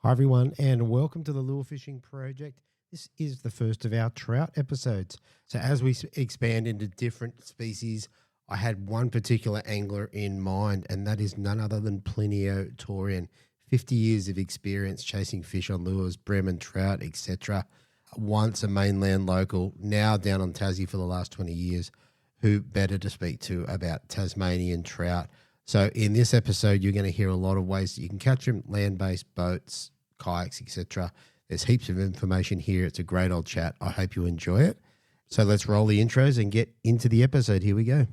Hi, everyone, and welcome to the Lure Fishing Project. This is the first of our trout episodes. So as we expand into different species, I had one particular angler in mind, and that is none other than Plinio Taurian. 50 years of experience chasing fish on lures, bream and trout, etc. Once a mainland local, now down on Tassie for the last 20 years. Who better to speak to about Tasmanian trout? So in this episode, you're going to hear a lot of ways that you can catch them, land-based boats, kayaks, etc. There's heaps of information here. It's a great old chat. I hope you enjoy it. So let's roll the intros and get into the episode. Here we go.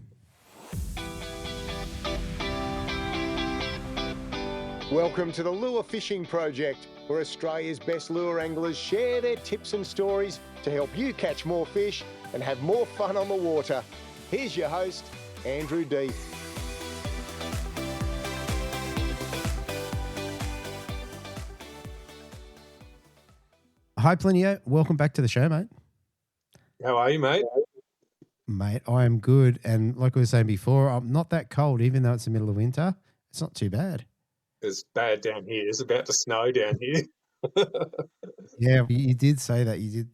Welcome to the Lure Fishing Project, where Australia's best lure anglers share their tips and stories to help you catch more fish and have more fun on the water. Here's your host, Andrew D. Hi, Plinio. Welcome back to the show, mate. How are you, mate? Mate, I am good. And like we were saying before, I'm not that cold, even though it's the middle of winter. It's not too bad. It's bad down here. It's about to snow down here. Yeah, you did say that. You'd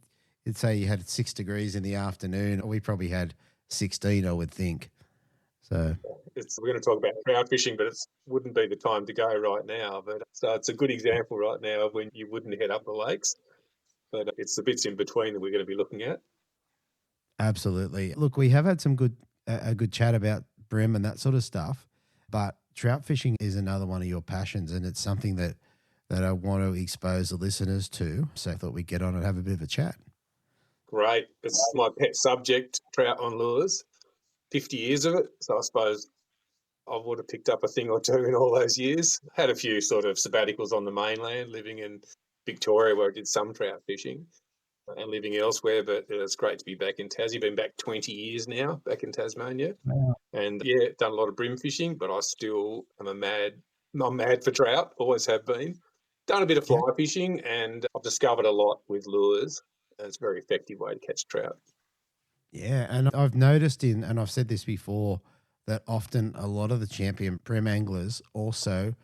say you had 6 degrees in the afternoon. We probably had 16, I would think. So We're going to talk about trout fishing, but it wouldn't be the time to go right now. But so it's a good example right now of when you wouldn't head up the lakes. But it's the bits in between that we're going to be looking at. absolutely. Look, we have had a good chat about bream and that sort of stuff, but trout fishing is another one of your passions, and it's something that I want to expose the listeners to. So I thought we'd get on and have a bit of a chat. Great. It's my pet subject, trout on lures. 50 years of it. So I suppose I would have picked up a thing or two in all those years. Had a few sort of sabbaticals on the mainland, living in Victoria where I did some trout fishing and living elsewhere, but it's great to be back in Tassie. Been back 20 years now, back in Tasmania. Wow. And yeah, done a lot of bream fishing, but I still am I'm mad for trout, always have been. Done a bit of fly fishing, and I've discovered a lot with lures, and it's a very effective way to catch trout. Yeah, and I've noticed and I've said this before, that often a lot of the champion bream anglers also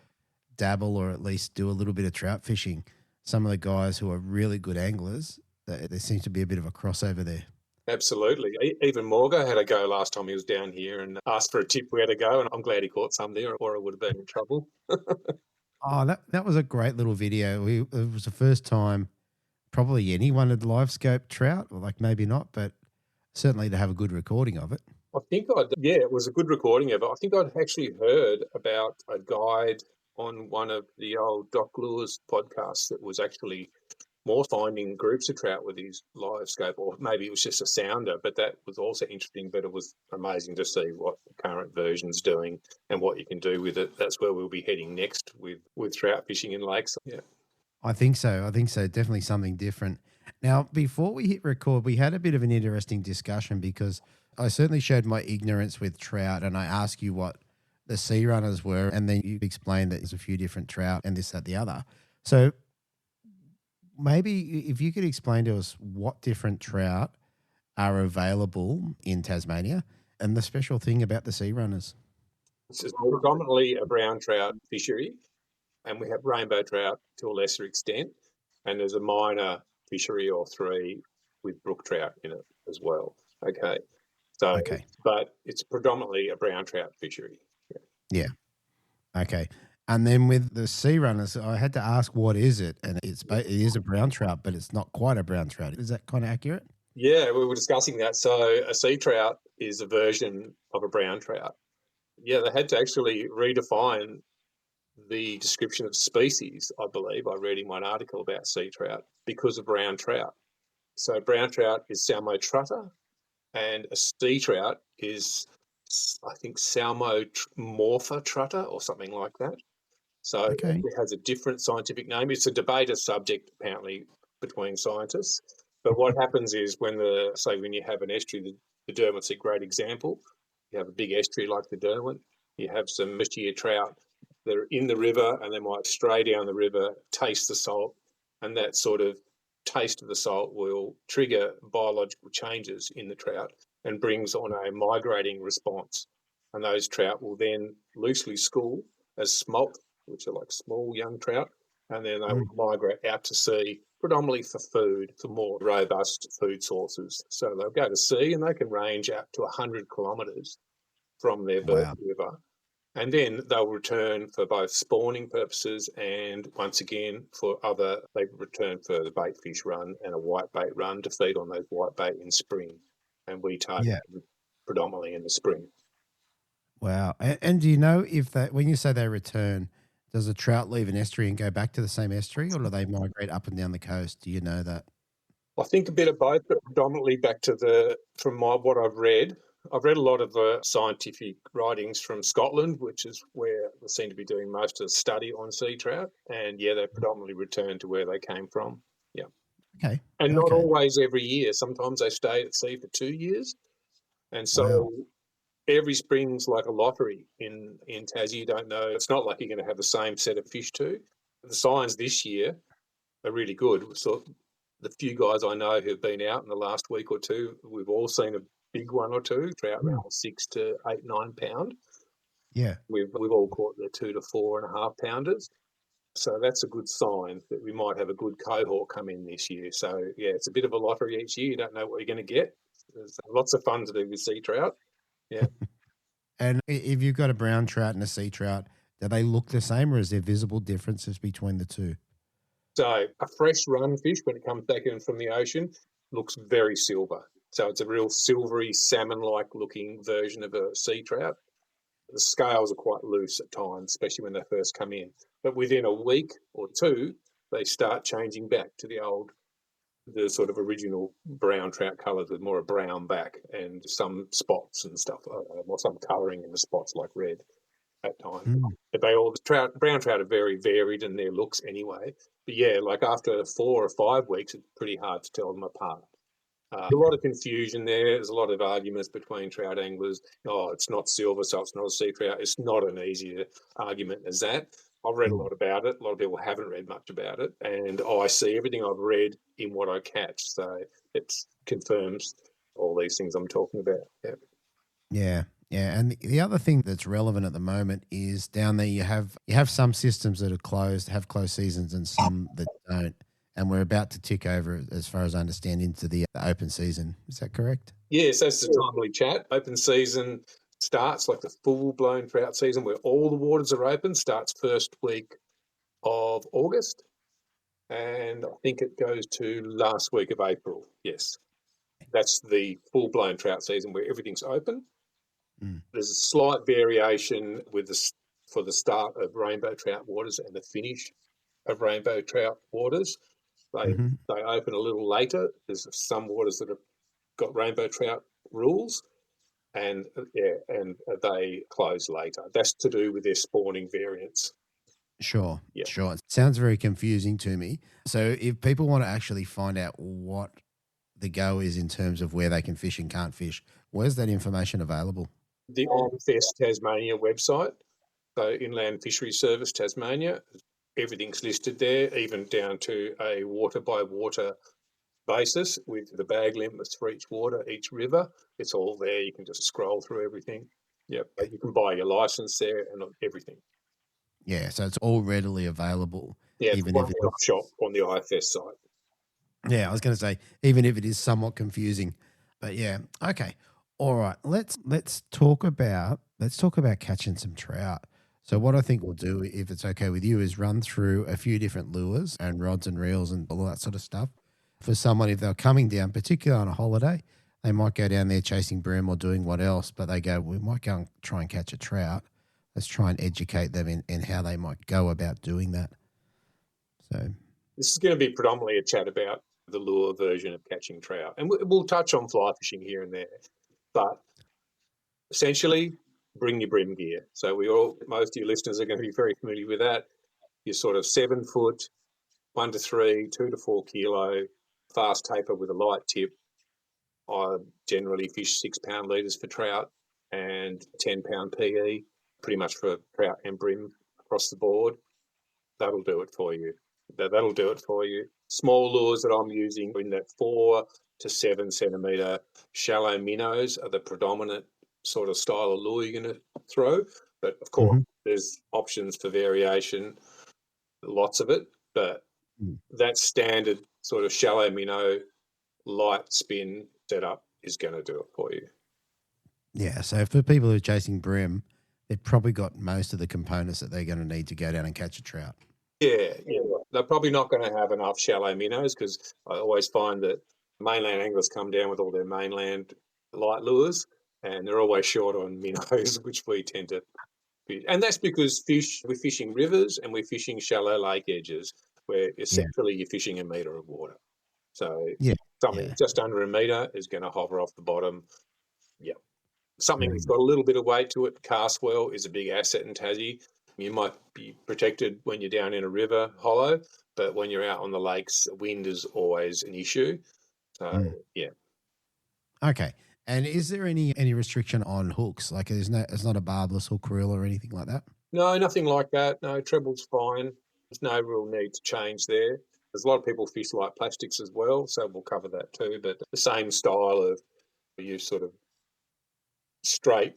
dabble or at least do a little bit of trout fishing. Some of the guys who are really good anglers, there seems to be a bit of a crossover there. Absolutely. Even Morgo had a go last time he was down here and asked for a tip where to go, and I'm glad he caught some there, or I would have been in trouble. Oh, that was a great little video. It was the first time probably anyone had live scoped trout, or like maybe not, but certainly to have a good recording of it. I think it was a good recording of it. I think I'd actually heard about a guide on one of the old Doc Lures podcasts that was actually more finding groups of trout with his live scope, or maybe it was just a sounder, but that was also interesting. But it was amazing to see what the current version's doing and what you can do with it. That's where we'll be heading next with trout fishing in lakes. Yeah. I think so. Definitely something different. Now, before we hit record, we had a bit of an interesting discussion because I certainly showed my ignorance with trout, and I asked you what the sea runners were, and then you explained that there's a few different trout and this, that, the other. So maybe if you could explain to us what different trout are available in Tasmania and the special thing about the sea runners. This is predominantly a brown trout fishery, and we have rainbow trout to a lesser extent, and there's a minor fishery or three with brook trout in it as well. Okay. So, but it's predominantly a brown trout fishery. Yeah. Okay. And then with the sea runners, I had to ask, what is it? And it is a brown trout, but it's not quite a brown trout. Is that kind of accurate? Yeah, we were discussing that. So a sea trout is a version of a brown trout. Yeah, they had to actually redefine the description of species, I believe. I read in one article about sea trout because of brown trout. So brown trout is Salmo-Trutter, and a sea trout is, I think, Salmo-Morpha-Trutter or something like that. So It has a different scientific name. It's a debated subject, apparently, between scientists. But what happens is when you have an estuary, the Derwent's a great example. You have a big estuary like the Derwent. You have some mature trout that are in the river, and they might stray down the river, taste the salt, and that sort of taste of the salt will trigger biological changes in the trout and brings on a migrating response. And those trout will then loosely school as smolt, which are like small young trout, and then they will migrate out to sea, predominantly for food, for more robust food sources. So they'll go to sea and they can range up to 100 kilometres from their birth river. And then they'll return for both spawning purposes and, once again, they return for the bait fish run and a white bait run to feed on those white bait in spring. And we target them predominantly in the spring. Wow. And do you know if when you say they return, does a trout leave an estuary and go back to the same estuary, or do they migrate up and down the coast? Do you know that? I think a bit of both, but predominantly back to what I've read. I've read a lot of scientific writings from Scotland, which is where they seem to be doing most of the study on sea trout. And, they predominantly return to where they came from. Yeah. Okay. And not always every year. Sometimes they stay at sea for 2 years. And so every spring's like a lottery in Tassie. You don't know. It's not like you're going to have the same set of fish too. The signs this year are really good. So the few guys I know who've been out in the last week or two, we've all seen a big one or two, trout around 6 to 8, 9 pound. Yeah. We've all caught the 2 to 4.5 pounders. So that's a good sign that we might have a good cohort come in this year. So, it's a bit of a lottery each year. You don't know what you're going to get. There's lots of fun to do with sea trout. Yeah. And if you've got a brown trout and a sea trout, do they look the same, or is there visible differences between the two? So a fresh run fish, when it comes back in from the ocean, looks very silver. So it's a real silvery, salmon-like looking version of a sea trout. The scales are quite loose at times, especially when they first come in. But within a week or two, they start changing back to the sort of original brown trout colours with more a brown back and some spots and stuff, or some colouring in the spots like red at times. But brown trout are very varied in their looks anyway. But like after 4 or 5 weeks, it's pretty hard to tell them apart. A lot of confusion there. There's a lot of arguments between trout anglers. Oh, it's not silver, so it's not a sea trout. It's not an easy argument as that. I've read a lot about it. A lot of people haven't read much about it. And I see everything I've read in what I catch. So it confirms all these things I'm talking about. Yeah. Yeah. And the other thing that's relevant at the moment is down there you have some systems that are have closed seasons, and some that don't. And we're about to tick over, as far as I understand, into the open season. Is that correct? Yes, that's the timely chat. Open season starts, like the full-blown trout season where all the waters are open, starts first week of August. And I think it goes to last week of April. Yes. That's the full-blown trout season where everything's open. There's a slight variation for the start of rainbow trout waters and the finish of rainbow trout waters. They open a little later. There's some waters that have got rainbow trout rules, and they close later. That's to do with their spawning variants. Sure. It sounds very confusing to me. So if people want to actually find out what the go is in terms of where they can fish and can't fish, where's that information available? The IFS Tasmania website, so Inland Fisheries Service Tasmania. Everything's listed there, even down to a water-by-water basis with the bag limits for each water, each river. It's all there. You can just scroll through everything. Yep. You can buy your license there and everything. Yeah, so it's all readily available. Yeah, even if it's shop on the IFS site. Yeah, I was going to say, even if it is somewhat confusing. But yeah, okay. All right, let's talk about catching some trout. So what I think we'll do, if it's okay with you, is run through a few different lures and rods and reels and all that sort of stuff. For someone, if they're coming down, particularly on a holiday, they might go down there chasing bream or doing what else, but they go, we might go and try and catch a trout. Let's try and educate them in how they might go about doing that. So this is going to be predominantly a chat about the lure version of catching trout. And we'll touch on fly fishing here and there. But essentially, bring your brim gear. So most of your listeners are going to be very familiar with that. Your sort of 7 foot, 1 to 3, 2 to 4 kilo, fast taper with a light tip. I generally fish 6 pound leaders for trout and 10 pound PE, pretty much for trout and brim across the board. That'll do it for you. That'll do it for you. Small lures that I'm using in that 4 to 7 centimetre shallow minnows are the predominant sort of style of lure you're going to throw. But, of course, there's options for variation, lots of it. But that standard sort of shallow minnow light spin setup is going to do it for you. Yeah, so for people who are chasing bream, they've probably got most of the components that they're going to need to go down and catch a trout. Yeah. They're probably not going to have enough shallow minnows, because I always find that mainland anglers come down with all their mainland light lures, and they're always short on minnows, which we tend to fish. And that's because we're fishing rivers and we're fishing shallow lake edges, where essentially you're fishing a metre of water. So something just under a metre is going to hover off the bottom. Yeah. Something that's got a little bit of weight to it, cast well, is a big asset in Tassie. You might be protected when you're down in a river hollow, but when you're out on the lakes, wind is always an issue. So, yeah. Okay. And is there any restriction on hooks? Like it's not a barbless hook reel or anything like that? No, nothing like that. No, treble's fine. There's no real need to change there. There's a lot of people fish light plastics as well, so we'll cover that too. But the same style of you sort of straight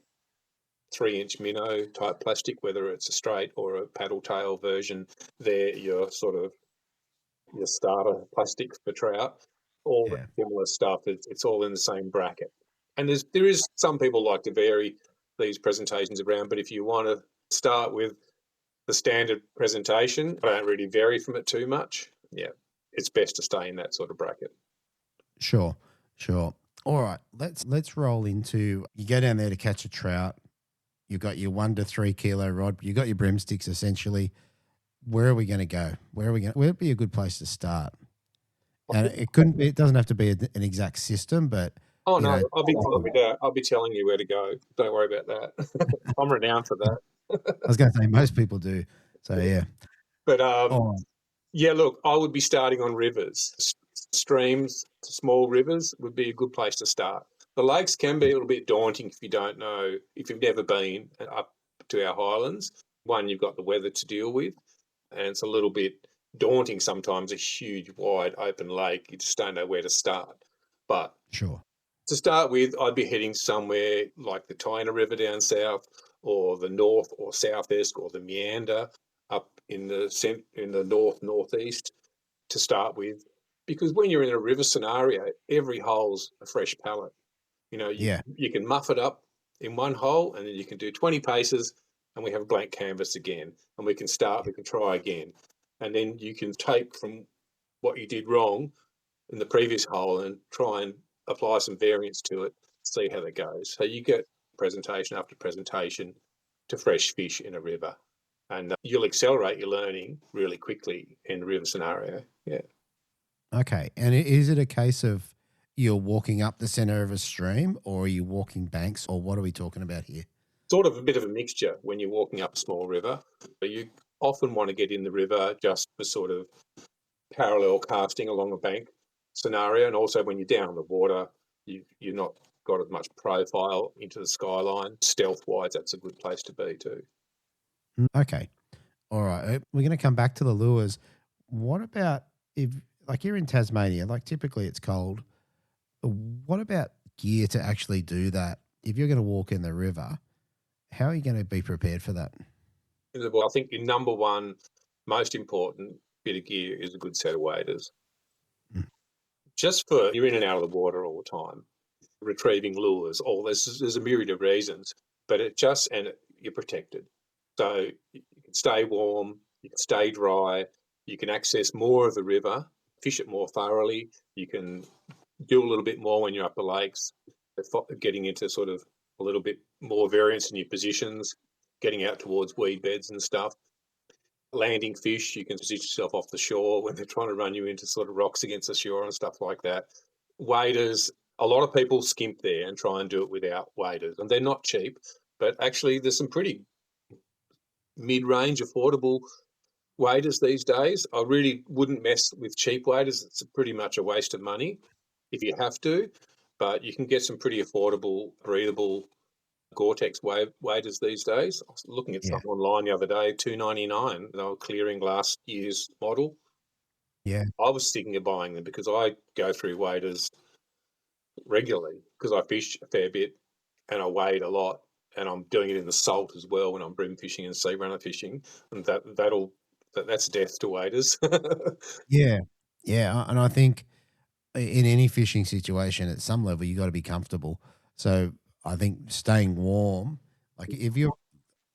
3-inch minnow type plastic, whether it's a straight or a paddle tail version, they're your sort of your starter plastic for trout. All the similar stuff, it's all in the same bracket. And there is some people like to vary these presentations around, but if you want to start with the standard presentation, I don't really vary from it too much. Yeah, it's best to stay in that sort of bracket. Sure. All right, let's roll into, you go down there to catch a trout. You've got your 1 to 3 kilo rod. You've got your bream sticks essentially. Where are we going to go? Where would be a good place to start? And it doesn't have to be an exact system, but I'll be telling you where to go. Don't worry about that. I'm renowned for that. I was going to say most people do. So yeah. But look, I would be starting on rivers. Streams, small rivers would be a good place to start. The lakes can be a little bit daunting if you don't know, if you've never been up to our highlands. One, you've got the weather to deal with, and it's a little bit daunting sometimes, a huge, wide, open lake. You just don't know where to start. But to start with, I'd be heading somewhere like the Taina River down south, or the north or southeast, or the Meander up in the northeast to start with. Because when you're in a river scenario, every hole's a fresh pallet. You know, you can muff it up in one hole, and then you can do 20 paces, and we have a blank canvas again, and we can try again. And then you can take from what you did wrong in the previous hole and try and apply some variance to it, see how that goes. So you get presentation after presentation to fresh fish in a river, and you'll accelerate your learning really quickly in a river scenario. Yeah. Okay. And is it a case of you're walking up the center of a stream, or are you walking banks, or what are we talking about here? Sort of a bit of a mixture when you're walking up a small river. But you often want to get in the river just for sort of parallel casting along a bank scenario. And also when you're down in the water, you're not got as much profile into the skyline. Stealth-wise, that's a good place to be too. Okay. All right. We're going to come back to the lures. What about if, like you're in Tasmania, like typically it's cold. What about gear to actually do that? If you're going to walk in the river, how are you going to be prepared for that? Well, I think your number one most important bit of gear is a good set of waders. Just for you're in and out of the water all the time, retrieving lures, there's a myriad of reasons, but you're protected. So you can stay warm, you can stay dry, you can access more of the river, fish it more thoroughly, you can do a little bit more when you're up the lakes, getting into sort of a little bit more variance in your positions, getting out towards weed beds and stuff. Landing fish, you can position yourself off the shore when they're trying to run you into sort of rocks against the shore and stuff like that. Waders, a lot of people skimp there and try and do it without waders, and they're not cheap, but actually there's some pretty mid-range affordable waders these days. I really wouldn't mess with cheap waders. It's pretty much a waste of money if you have to, but you can get some pretty affordable, breathable Gore-Tex waders these days. I was looking at something online the other day, $2.99. They were clearing last year's model. Yeah. I was thinking of buying them because I go through waders regularly because I fish a fair bit and I wade a lot, and I'm doing it in the salt as well when I'm bream fishing and sea runner fishing, and that'll that's death to waders. Yeah. Yeah. And I think in any fishing situation, at some level, you got to be comfortable. So I think staying warm, like if you're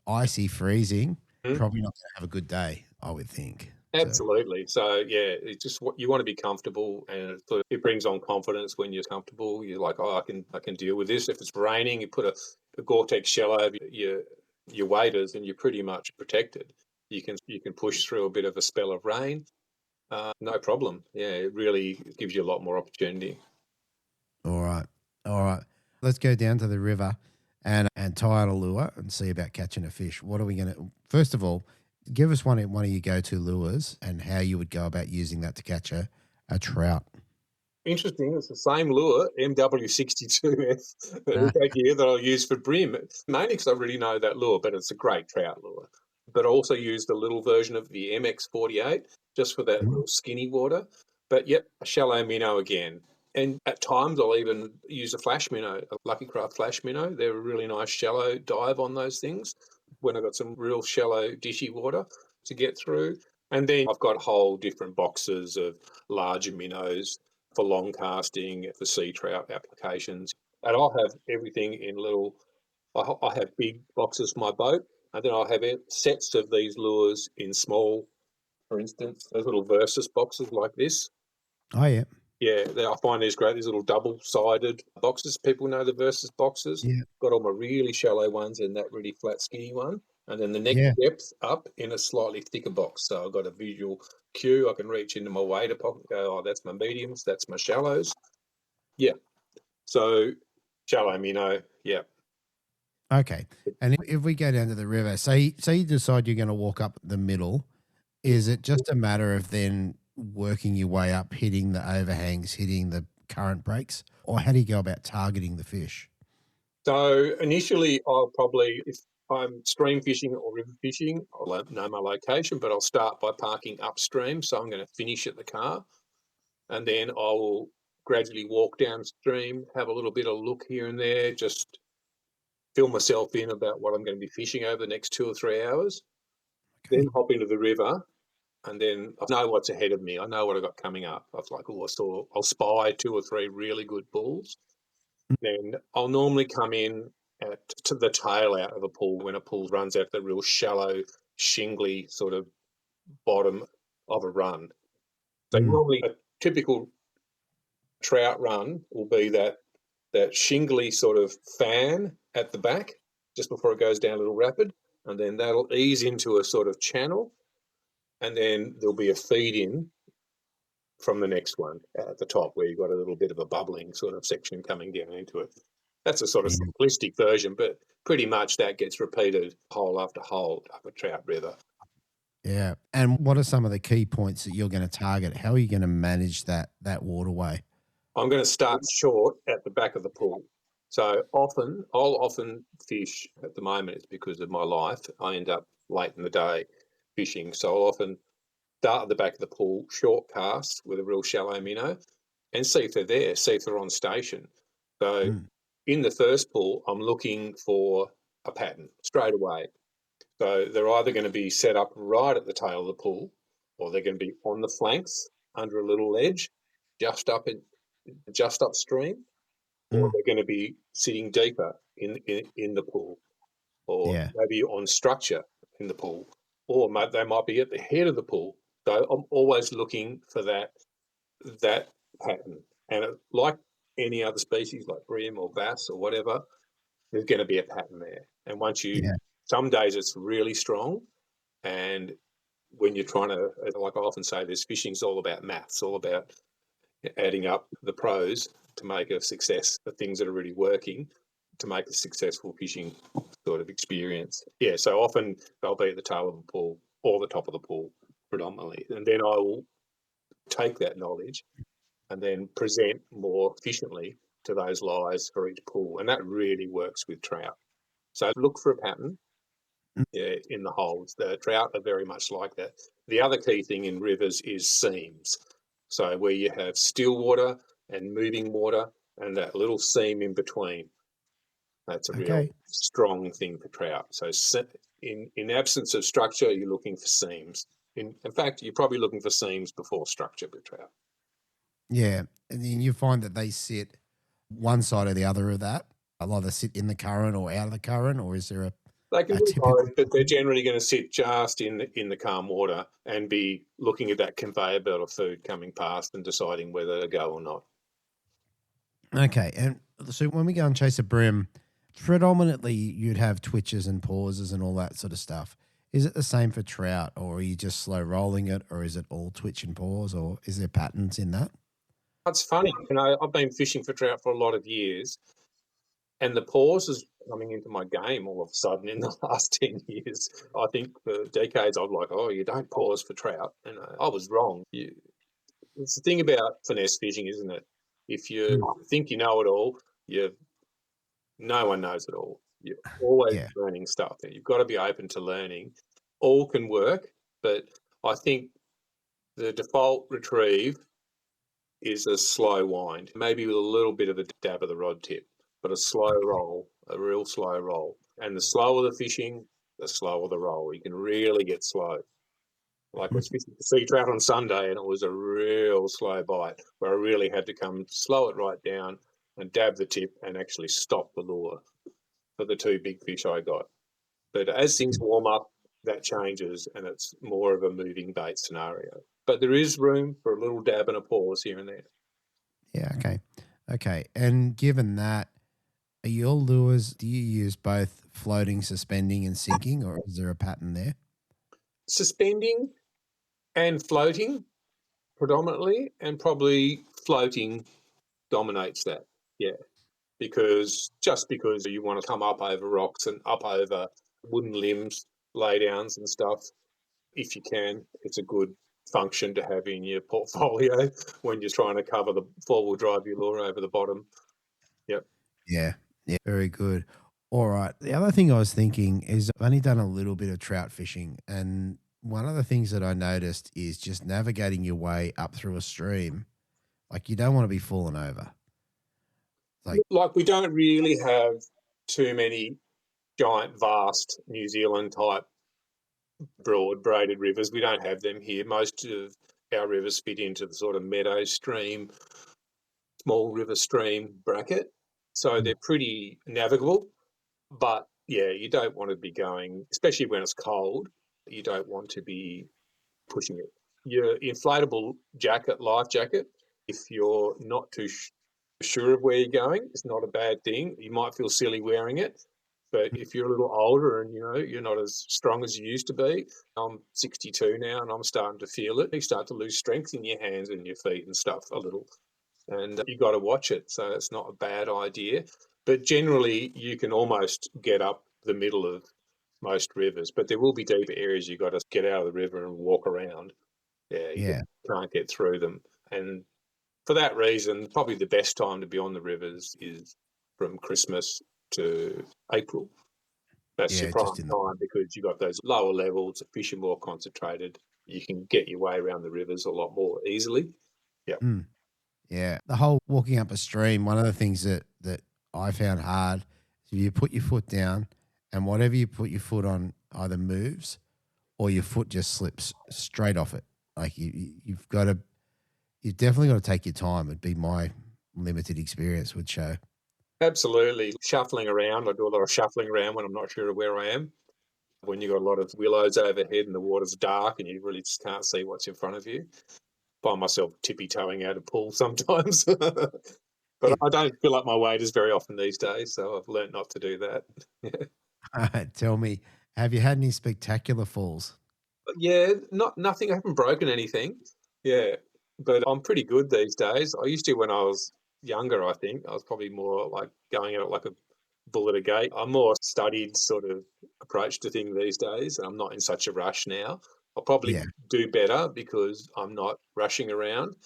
icy freezing, probably not going to have a good day, I would think. Absolutely. So yeah, it's just what you want to be comfortable, and it brings on confidence when you're comfortable. You're like, oh, I can deal with this. If it's raining, you put a Gore-Tex shell over your waders, and you're pretty much protected. You can push through a bit of a spell of rain, no problem. Yeah, it really gives you a lot more opportunity. All right. All right. Let's go down to the river and tie out a lure and see about catching a fish. What are we going to, first of all, give us one of your go-to lures and how you would go about using that to catch a trout. Interesting. It's the same lure, MW62F, that I'll use for brim. Mainly because I already know that lure, but it's a great trout lure. But I also used a little version of the MX48 just for that little skinny water. But yep, a shallow minnow again. And at times I'll even use a flash minnow, a Lucky Craft flash minnow. They're a really nice shallow dive on those things when I've got some real shallow dishy water to get through. And then I've got whole different boxes of larger minnows for long casting, for sea trout applications. And I'll have everything in little, I have big boxes for my boat, and then I'll have sets of these lures in small, for instance, those little Versus boxes like this. Oh, yeah. Yeah, I find these great, these little double-sided boxes. People know the Versus boxes. Yeah. Got all my really shallow ones and that really flat, skinny one. And then the next depth up in a slightly thicker box. So I've got a visual cue. I can reach into my wader pocket and go, oh, that's my mediums, that's my shallows. Yeah. So shallow minnow, yeah. Okay. And if we go down to the river, say you decide you're going to walk up the middle, is it just a matter of then working your way up, hitting the overhangs, hitting the current breaks, or how do you go about targeting the fish? So initially I'll probably, if I'm stream fishing or river fishing, I'll know my location, but I'll start by parking upstream. So I'm going to finish at the car, and then I will gradually walk downstream, have a little bit of look here and there, just fill myself in about what I'm going to be fishing over the next 2 or 3 hours. Okay. Then hop into the river, and then I know what's ahead of me. I know what I've got coming up. I was like, oh, I'll spy 2 or 3 really good bulls. Then I'll normally come in to the tail out of a pool when a pool runs out the real shallow, shingly sort of bottom of a run. So normally a typical trout run will be that shingly sort of fan at the back just before it goes down a little rapid, and then that'll ease into a sort of channel, and then there'll be a feed in from the next one at the top where you've got a little bit of a bubbling sort of section coming down into it. That's a sort of simplistic version, but pretty much that gets repeated hole after hole up a trout river. Yeah. And what are some of the key points that you're going to target? How are you going to manage that waterway? I'm going to start short at the back of the pool. So I'll often fish at the moment. It's because of my life. I end up late in the day fishing. So I'll often start at the back of the pool, short cast with a real shallow minnow, and see if they're there, see if they're on station. So in the first pool, I'm looking for a pattern straight away. So they're either going to be set up right at the tail of the pool, or they're going to be on the flanks under a little ledge, just upstream, or they're going to be sitting deeper in the pool, or maybe on structure in the pool, or they might be at the head of the pool. So I'm always looking for that pattern. And like any other species, like bream or bass or whatever, there's going to be a pattern there. And once some days it's really strong, and when you're trying to, like I often say, this fishing's all about maths, all about adding up the pros to make a success, the things that are really working to make a successful fishing sort of experience. Yeah, so often they'll be at the tail of the pool or the top of the pool predominantly. And then I will take that knowledge and then present more efficiently to those lies for each pool. And that really works with trout. So look for a pattern in the holes. The trout are very much like that. The other key thing in rivers is seams. So where you have still water and moving water and that little seam in between. That's a real strong thing for trout. So in absence of structure, you're looking for seams. In fact, you're probably looking for seams before structure with trout. Yeah. And then you find that they sit one side or the other of that. They'll either sit in the current or out of the current, or is there They can do typical both, but they're generally going to sit just in the calm water and be looking at that conveyor belt of food coming past and deciding whether to go or not. Okay. And so when we go and chase a brim, predominantly you'd have twitches and pauses and all that sort of stuff. Is it the same for trout, or are you just slow rolling it, or is it all twitch and pause, or is there patterns in that? It's funny, I've been fishing for trout for a lot of years, and the pause is coming into my game all of a sudden in the last 10 years. I think for decades I was like, oh, you don't pause for trout. And I was wrong. It's the thing about finesse fishing, isn't it? If you think you know it all, no one knows it all. You're always learning stuff. You've got to be open to learning. All can work, but I think the default retrieve is a slow wind, maybe with a little bit of a dab of the rod tip, but a slow roll, a real slow roll. And the slower the fishing, the slower the roll. You can really get slow. Like I was fishing for sea trout on Sunday, and it was a real slow bite where I really had to come slow it right down and dab the tip and actually stop the lure for the two big fish I got. But as things warm up, that changes and it's more of a moving bait scenario. But there is room for a little dab and a pause here and there. Yeah, okay. Okay. And given that, are your lures, do you use both floating, suspending, and sinking, or is there a pattern there? Suspending and floating predominantly, and probably floating dominates that. Yeah. Because you want to come up over rocks and up over wooden limbs, laydowns and stuff. If you can, it's a good function to have in your portfolio when you're trying to cover the four-wheel drive your lure over the bottom. Yep. Yeah. Yeah. Very good. All right. The other thing I was thinking is I've only done a little bit of trout fishing, and one of the things that I noticed is just navigating your way up through a stream. Like, you don't want to be falling over. Like we don't really have too many giant, vast New Zealand type broad braided rivers. We don't have them here. Most of our rivers fit into the sort of meadow stream, small river stream bracket. So they're pretty navigable. But yeah, you don't want to be going, especially when it's cold, you don't want to be pushing it. Your inflatable jacket, life jacket, if you're not too sure of where you're going, it's not a bad thing. You might feel silly wearing it, but if you're a little older and you're not as strong as you used to be, I'm 62 now and I'm starting to feel it. You start to lose strength in your hands and your feet and stuff a little, and you got to watch it. So it's not a bad idea, but generally you can almost get up the middle of most rivers, but there will be deeper areas you got to get out of the river and walk around. You can't get through them. And for that reason, probably the best time to be on the rivers is from Christmas to April. That's your prime time because you got those lower levels, the fish are more concentrated. You can get your way around the rivers a lot more easily. Yeah. Yeah. The whole walking up a stream, one of the things that I found hard is you put your foot down and whatever you put your foot on either moves or your foot just slips straight off it. Like you've definitely got to take your time. Would be my limited experience would show. Absolutely. Shuffling around. I do a lot of shuffling around when I'm not sure of where I am. When you've got a lot of willows overhead and the water's dark and you really just can't see what's in front of you. Find myself tippy-toeing out of pool sometimes. But I don't feel like my weight is very often these days, so I've learned not to do that. Tell me, have you had any spectacular falls? Yeah, nothing. I haven't broken anything. Yeah, but I'm pretty good these days. I used to when I was younger, I think. I was probably more like going at it like a bull at a gate. I'm more studied sort of approach to things these days, and I'm not in such a rush now. I'll probably do better because I'm not rushing around.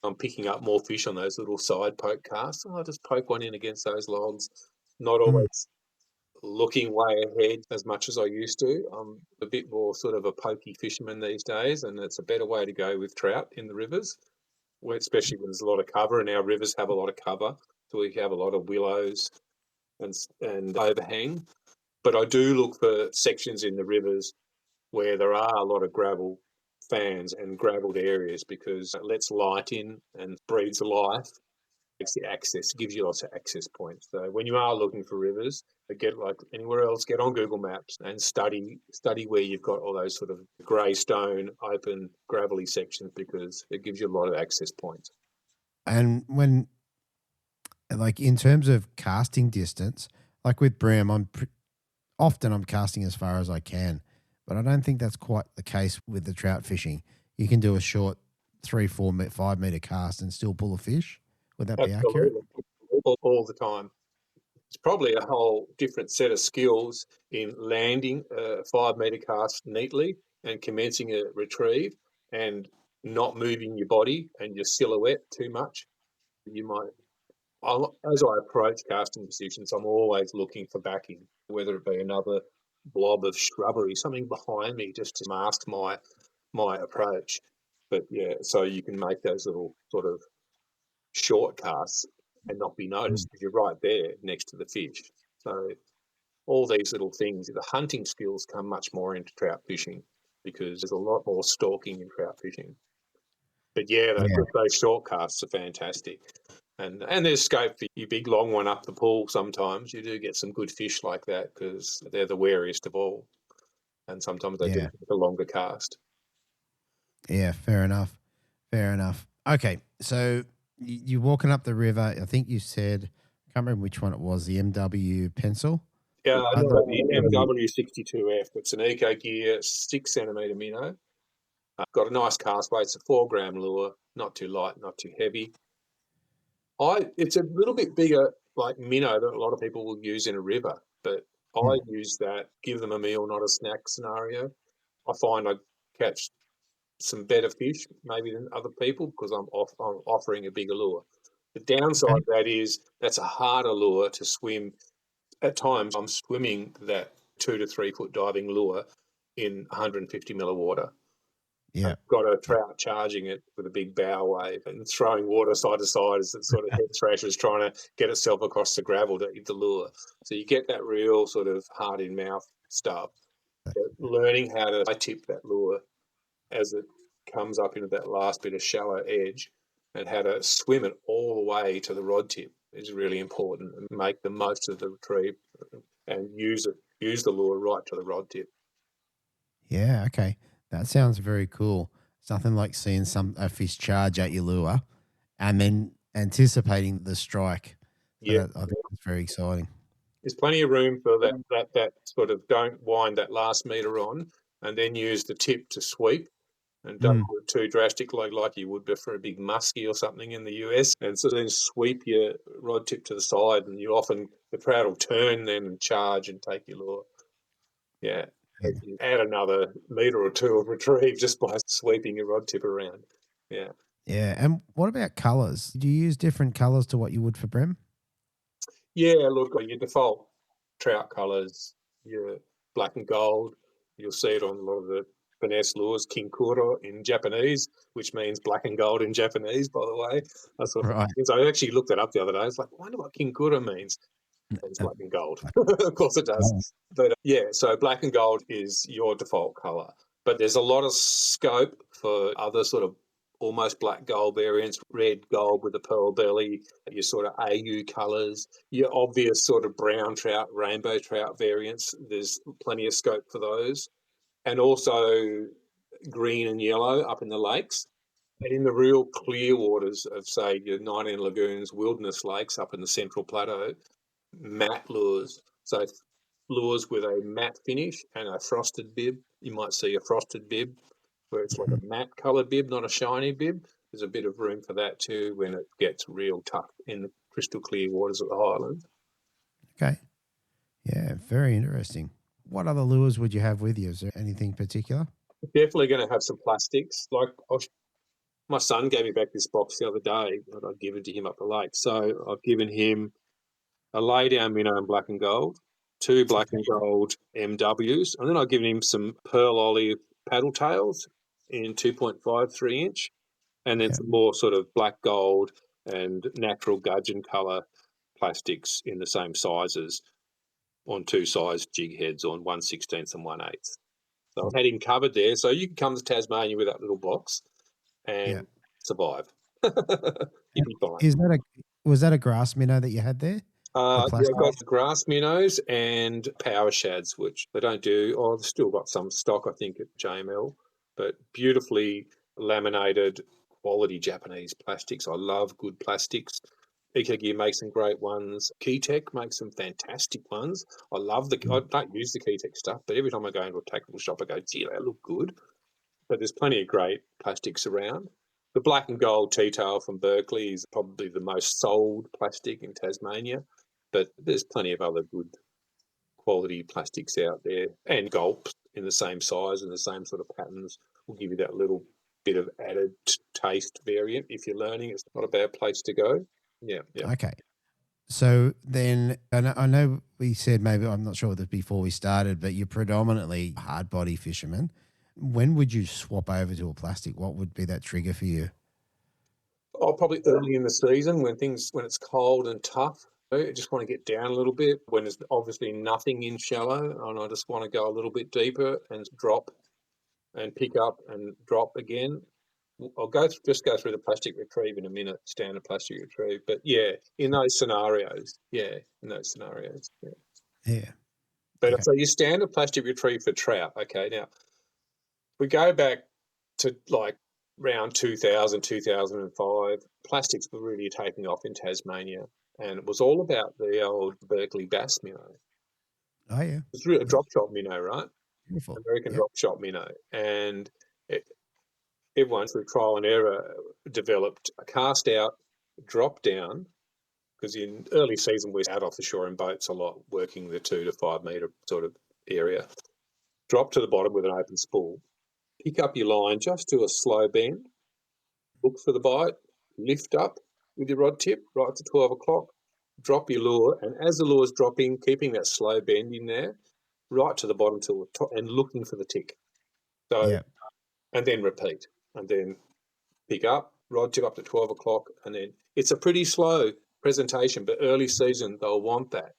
I'm picking up more fish on those little side poke casts. I'll just poke one in against those logs. Not always looking way ahead as much as I used to. I'm a bit more sort of a pokey fisherman these days, and it's a better way to go with trout in the rivers, especially when there's a lot of cover, and our rivers have a lot of cover. So we have a lot of willows and overhang. But I do look for sections in the rivers where there are a lot of gravel fans and gravelled areas because it lets light in and breathes life. It's the access, it gives you lots of access points. So when you are looking for rivers, get like anywhere else, get on Google Maps and study where you've got all those sort of grey stone, open, gravelly sections because it gives you a lot of access points. And when, like in terms of casting distance, like with bream, often I'm casting as far as I can, but I don't think that's quite the case with the trout fishing. You can do a short 3, 4, 5 meter cast and still pull a fish. Would that be accurate? All the time. It's probably a whole different set of skills in landing a 5 meter cast neatly and commencing a retrieve and not moving your body and your silhouette too much. You might, as I approach casting positions, I'm always looking for backing, whether it be another blob of shrubbery, something behind me just to mask my approach. But yeah, so you can make those little sort of short casts and not be noticed because you're right there next to the fish. So all these little things, the hunting skills come much more into trout fishing because there's a lot more stalking in trout fishing. But yeah, those short casts are fantastic. And there's scope for your big long one up the pool sometimes. You do get some good fish like that because they're the wariest of all. And sometimes they do a longer cast. Yeah, fair enough. Fair enough. Okay, so you're walking up the river. I think you said, I can't remember which one it was, the MW pencil? Yeah, I know the MW62F. It's an Eco Gear 6 centimetre minnow. Got a nice cast weight. It's a 4 gram lure, not too light, not too heavy. It's a little bit bigger, like minnow, that a lot of people will use in a river, but I use that, give them a meal, not a snack scenario. I find I catch some better fish maybe than other people because I'm offering a bigger lure. The downside of that is that's a harder lure to swim. At times I'm swimming that 2 to 3 foot diving lure in 150 mil of water. Yeah. I've got a trout charging it with a big bow wave and throwing water side to side as it sort of head thrashes trying to get itself across the gravel to eat the lure. So you get that real sort of hard in mouth stuff. But learning how to tip that lure as it comes up into that last bit of shallow edge and how to swim it all the way to the rod tip is really important and make the most of the retrieve and use the lure right to the rod tip. Yeah, okay. That sounds very cool. It's nothing like seeing a fish charge at your lure and then anticipating the strike. So Yeah, I think it's very exciting. There's plenty of room for that sort of don't wind that last metre on and then use the tip to sweep and don't do it too drastic like you would for a big muskie or something in the US. And so then sweep your rod tip to the side and the trout will turn then and charge and take your lure. Yeah. You add another metre or two of retrieve just by sweeping your rod tip around. Yeah. Yeah. And what about colours? Do you use different colours to what you would for bream? Yeah, look, your default trout colours, your black and gold, you'll see it on a lot of the finesse lures, kinkuro in Japanese, which means black and gold in Japanese, by the way. Right. I actually looked that up the other day. I was like, I wonder what kinkuro means. It's black and gold. Of course it does. But so black and gold is your default colour. But there's a lot of scope for other sort of almost black gold variants, red gold with a pearl belly, your sort of AU colours, your obvious sort of brown trout, rainbow trout variants. There's plenty of scope for those. And also green and yellow up in the lakes. And in the real clear waters of, say, your 19 lagoons, wilderness lakes up in the Central Plateau, matte lures. So lures with a matte finish and a frosted bib. You might see a frosted bib where it's like a matte coloured bib, not a shiny bib. There's a bit of room for that too when it gets real tough in the crystal clear waters of the Highlands. Okay. Yeah, very interesting. What other lures would you have with you? Is there anything particular? Definitely going to have some plastics. Like my son gave me back this box the other day that I'd given to him up the lake. So I've given him a lay-down minnow in black and gold, 2 black and gold MWs, and then I've given him some pearl olive paddle tails in 2.53 inch, and then some more sort of black gold and natural gudgeon colour plastics in the same sizes on 2 size jig heads on 1/16 and 1/8. So I've had him covered there. So you can come to Tasmania with that little box and survive. You'd be fine. Was that a grass minnow that you had there? I've got grass minnows and power shads, which they don't do. Oh, I've still got some stock, I think, at JML, but beautifully laminated, quality Japanese plastics. I love good plastics. Ikagear makes some great ones. Keytech makes some fantastic ones. I don't use the Keytech stuff, but every time I go into a tactical shop, I go, gee, they look good. But there's plenty of great plastics around. The black and gold tea-tail from Berkeley is probably the most sold plastic in Tasmania, but there's plenty of other good quality plastics out there. And gulps in the same size and the same sort of patterns will give you that little bit of added taste variant. If you're learning, it's not a bad place to go. Yeah. Okay. So then I know we said, maybe, I'm not sure whether before we started, but you're predominantly hard body fisherman. When would you swap over to a plastic? What would be that trigger for you? Oh, probably early in the season when it's cold and tough. I just want to get down a little bit when there's obviously nothing in shallow, and I just want to go a little bit deeper and drop and pick up and drop again. I'll go through the plastic retrieve in a minute, standard plastic retrieve. But in those scenarios. Yeah. But so your standard plastic retrieve for trout. Okay, now we go back to like around 2000, 2005. Plastics were really taking off in Tasmania, and it was all about the old Berkeley bass minnow. Oh yeah, it's really a drop shot minnow, right? Beautiful. American drop shot minnow, and everyone through trial and error developed a cast out, drop down, because in early season we're out off the shore in boats a lot, working the 2 to 5 metre sort of area. Drop to the bottom with an open spool, pick up your line, just do a slow bend, look for the bite, lift up with your rod tip right to 12 o'clock, drop your lure, and as the lure's dropping, keeping that slow bend in there, right to the bottom till the top, and looking for the tick. So, and then repeat, and then pick up, rod tip up to 12 o'clock, and then it's a pretty slow presentation, but early season they'll want that.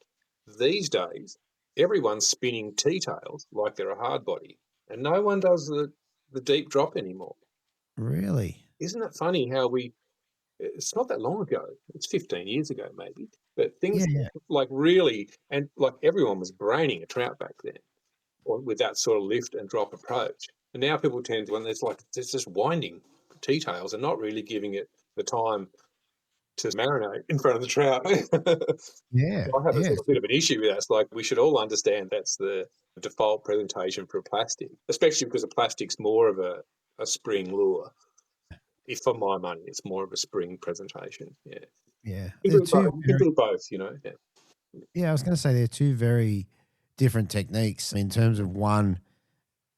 These days, everyone's spinning T-tails like they're a hard body, and no one does the deep drop anymore. Really? Isn't it funny how it's not that long ago, it's 15 years ago maybe, but things like really, and like everyone was braining a trout back then with that sort of lift and drop approach. And now people tend to, when it's just winding T-tails and not really giving it the time to marinate in front of the trout. I have a bit of an issue with that. It's like we should all understand that's the default presentation for a plastic, especially because a plastic's more of a spring lure. If for my money, it's more of a spring presentation. Yeah. You can do both, you know. Yeah, I was going to say they're two very different techniques. In terms of one,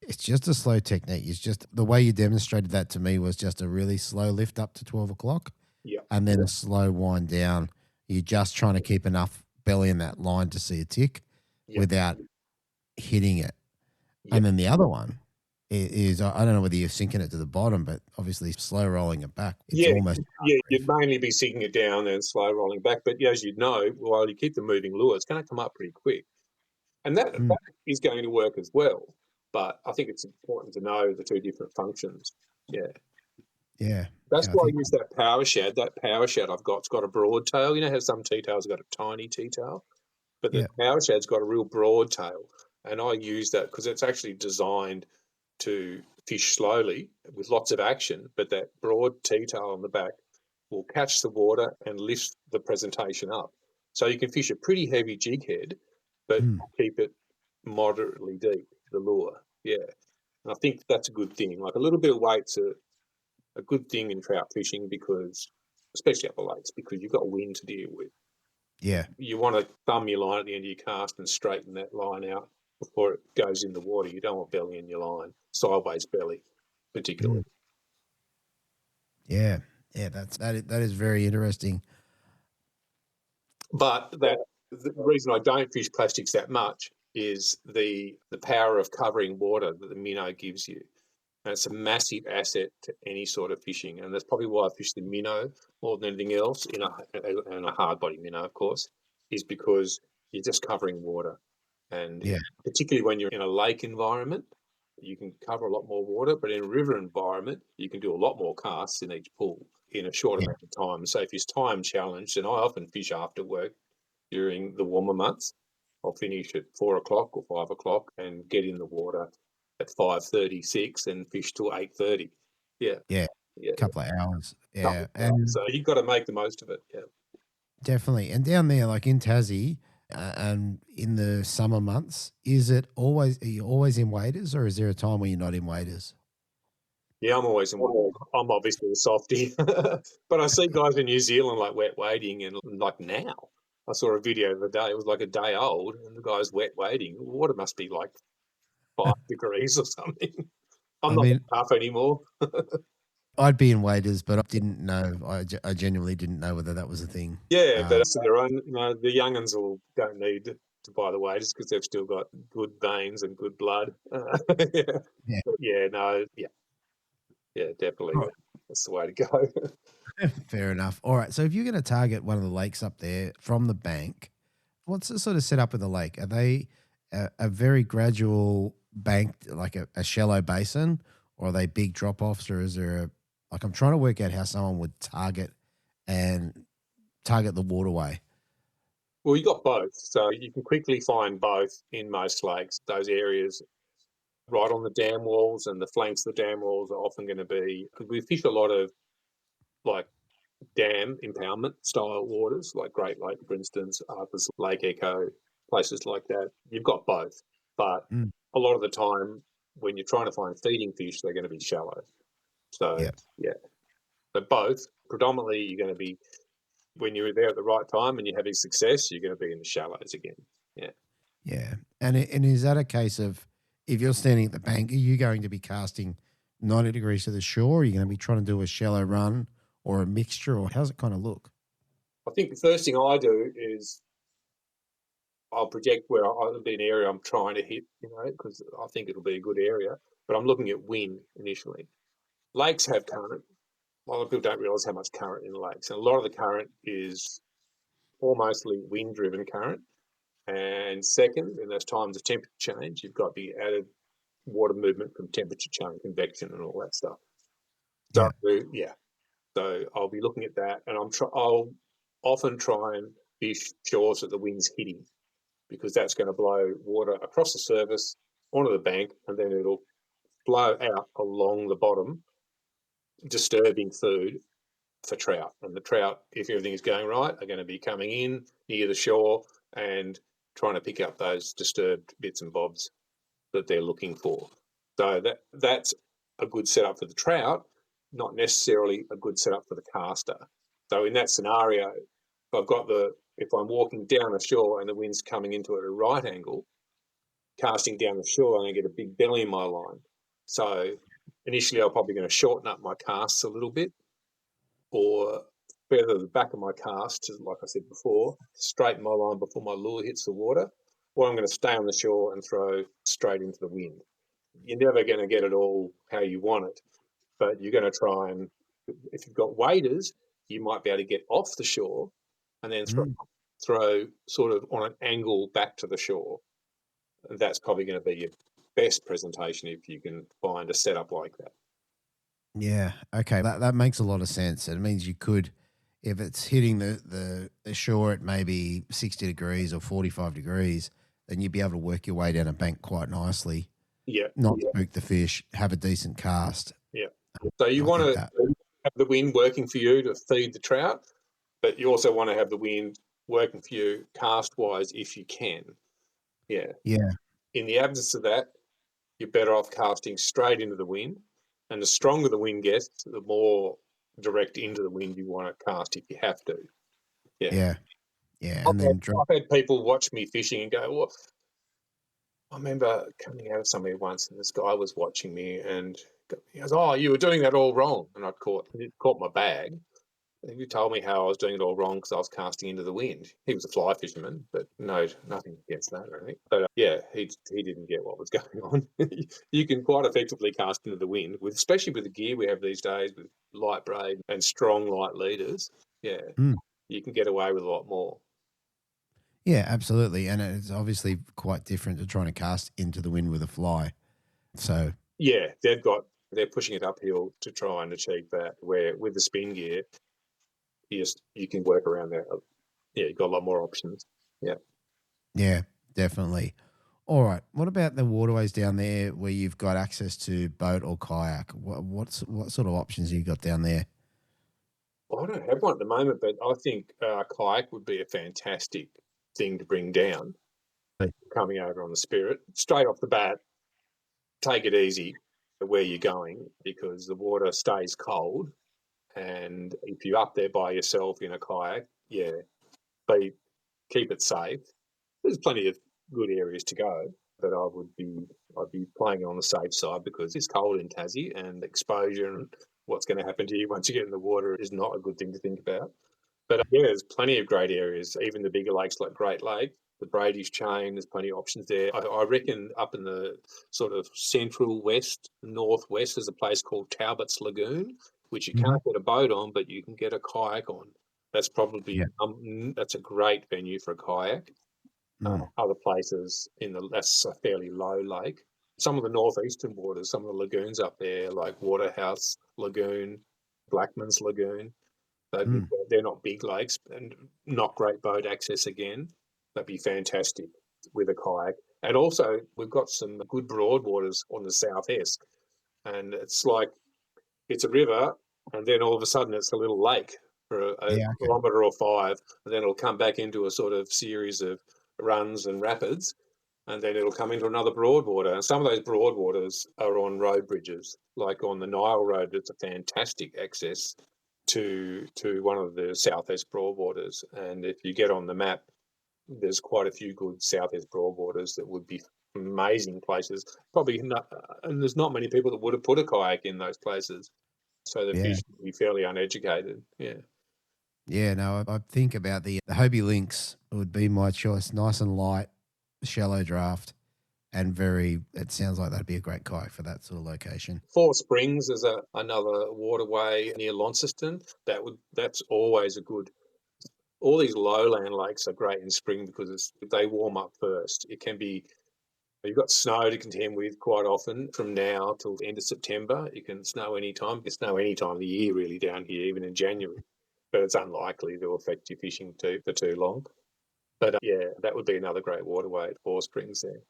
it's just a slow technique. It's just the way you demonstrated that to me was just a really slow lift up to 12 o'clock. Yeah. And then a slow wind down. You're just trying to keep enough belly in that line to see a tick without hitting it. Yeah. And then the other one is, I don't know whether you're sinking it to the bottom, but obviously slow rolling it back. It's you'd mainly be sinking it down and slow rolling back. But as you know, while you keep the moving lure, it's going to come up pretty quick. And that is going to work as well. But I think it's important to know the two different functions. Yeah. Yeah. That's why I use that power shad. That power shad I've got, it's got a broad tail. You know how some T-tails have got a tiny T-tail? But the power shad's got a real broad tail. And I use that because it's actually designed to fish slowly with lots of action, but that broad T-tail on the back will catch the water and lift the presentation up. So you can fish a pretty heavy jig head, but keep it moderately deep, the lure. Yeah. And I think that's a good thing. Like a little bit of weight's a good thing in trout fishing because, especially up the lakes, because you've got wind to deal with. Yeah. You want to thumb your line at the end of your cast and straighten that line out before it goes in the water. You don't want belly in your line, sideways belly particularly. Yeah. Yeah, that is very interesting. But the reason I don't fish plastics that much is the power of covering water that the minnow gives you. And it's a massive asset to any sort of fishing. And that's probably why I fish the minnow more than anything else, in a hard body minnow, of course, is because you're just covering water. And particularly when you're in a lake environment, you can cover a lot more water, but in a river environment, you can do a lot more casts in each pool in a short amount of time. So if you're time challenged, and I often fish after work during the warmer months, I'll finish at 4 o'clock or 5 o'clock and get in the water at 5:36 and fish till 8:30. Yeah. Yeah. A couple of hours. Yeah. And so you've got to make the most of it. Yeah. Definitely. And down there, like in Tassie, and in the summer months, are you always in waders, or is there a time where you're not in waders? Yeah, I'm always in waders. I'm obviously a softie, but I see guys in New Zealand like wet wading, and like now, I saw a video the other day. It was like a day old, and the guy's wet wading. Water must be like 5 degrees or something. I'm not tough anymore. I'd be in waders, but I didn't know. I genuinely didn't know whether that was a thing. Yeah, but it's their own. The young'uns don't need to buy the waders because they've still got good veins and good blood. Yeah, definitely. Right. That's the way to go. Fair enough. All right. So if you're going to target one of the lakes up there from the bank, what's the sort of setup of the lake? Are they a very gradual bank, like a shallow basin, or are they big drop-offs, or is there I'm trying to work out how someone would target the waterway. Well, you got both. So you can quickly find both in most lakes. Those areas right on the dam walls and the flanks of the dam walls are often going to be, because we fish a lot of like dam impoundment style waters, like Great Lake, for instance, Arthur's Lake Echo, places like that. You've got both. But a lot of the time when you're trying to find feeding fish, they're going to be shallow. So, but both, predominantly you're going to be, when you're there at the right time and you're having success, you're going to be in the shallows again. Yeah. Yeah. And is that a case of, if you're standing at the bank, are you going to be casting 90 degrees to the shore? Are you going to be trying to do a shallow run or a mixture, or how's it kind of look? I think the first thing I do is I'll project where I'll be an area I'm trying to hit, because I think it'll be a good area, but I'm looking at wind initially. Lakes have current. A lot of people don't realise how much current in lakes. And a lot of the current is almostly wind-driven current. And second, in those times of temperature change, you've got the added water movement from temperature change, convection, and all that stuff. So, So I'll be looking at that, and I'll often try and fish shores that the wind's hitting, because that's going to blow water across the surface onto the bank, and then it'll flow out along the bottom, disturbing food for trout. And the trout, if everything is going right, are going to be coming in near the shore and trying to pick up those disturbed bits and bobs that they're looking for. So that's a good setup for the trout, not necessarily a good setup for the caster. So in that scenario, if I'm walking down the shore and the wind's coming into it at a right angle, casting down the shore, I'm going to get a big belly in my line. So initially I'm probably going to shorten up my casts a little bit, or feather the back of my cast, like I said before, straighten my line before my lure hits the water, or I'm going to stay on the shore and throw straight into the wind. You're never going to get it all how you want it, but you're going to try and, if you've got waders, you might be able to get off the shore and then throw sort of on an angle back to the shore. And that's probably going to be your best presentation if you can find a setup like that. Yeah. Okay. That makes a lot of sense. It means you could, if it's hitting the shore at maybe 60 degrees or 45 degrees, then you'd be able to work your way down a bank quite nicely. Yeah. Not spook the fish, have a decent cast. Yeah. So you want to have the wind working for you to feed the trout, but you also want to have the wind working for you cast-wise if you can. Yeah. Yeah. In the absence of that, you're better off casting straight into the wind, and the stronger the wind gets, the more direct into the wind you want to cast if you have to. Yeah. And I've had people watch me fishing and go, well, I remember coming out of somewhere once and this guy was watching me and he goes, oh, you were doing that all wrong. And I'd caught my bag. And he told me how I was doing it all wrong because I was casting into the wind. He was a fly fisherman, but no, nothing against that or anything. But he didn't get what was going on. You can quite effectively cast into the wind, especially with the gear we have these days with light braid and strong light leaders. Yeah, you can get away with a lot more. Yeah, absolutely. And it's obviously quite different to trying to cast into the wind with a fly. So yeah, they're pushing it uphill to try and achieve that. Where with the spin gear, you can work around that. Yeah, you've got a lot more options. Yeah. Yeah, definitely. All right. What about the waterways down there where you've got access to boat or kayak? What sort of options have you got down there? Well, I don't have one at the moment, but I think kayak would be a fantastic thing to bring down. Coming over on the Spirit, straight off the bat, take it easy where you're going because the water stays cold, and if you're up there by yourself in a kayak, keep it safe. There's plenty of good areas to go, but I'd be playing on the safe side because it's cold in Tassie and exposure and what's going to happen to you once you get in the water is not a good thing to think about. But there's plenty of great areas, even the bigger lakes like Great Lake, the Brady's Chain, there's plenty of options there. I reckon up in the sort of central west, northwest, there's a place called Talbot's Lagoon, which you can't get a boat on, but you can get a kayak on. That's probably, that's a great venue for a kayak. Other places that's a fairly low lake. Some of the northeastern waters, some of the lagoons up there, like Waterhouse Lagoon, Blackman's Lagoon, they're not big lakes and not great boat access again. That'd be fantastic with a kayak. And also, we've got some good broadwaters on the South Esk. And it's like it's a river, and then all of a sudden it's a little lake for a kilometre or 5, and then it'll come back into a sort of series of runs and rapids, and then it'll come into another broadwater. And some of those broadwaters are on road bridges, like on the Nile Road. It's a fantastic access to one of the southeast broadwaters. And if you get on the map, there's quite a few good southeast broadwaters that would be amazing places. Probably not, and there's not many people that would have put a kayak in those places. So the fish would be fairly uneducated. Yeah. Yeah, no, I think about the Hobie Lynx would be my choice. Nice and light, shallow draft, and it sounds like that'd be a great kayak for that sort of location. Four Springs is another waterway near Launceston. That's always a good. All these lowland lakes are great in spring because they warm up first. It can be, you've got snow to contend with quite often from now till the end of September. It can snow anytime. It can snow any time of the year really down here, even in January. But it's unlikely to affect your fishing for too long. But that would be another great waterway at Four Springs there.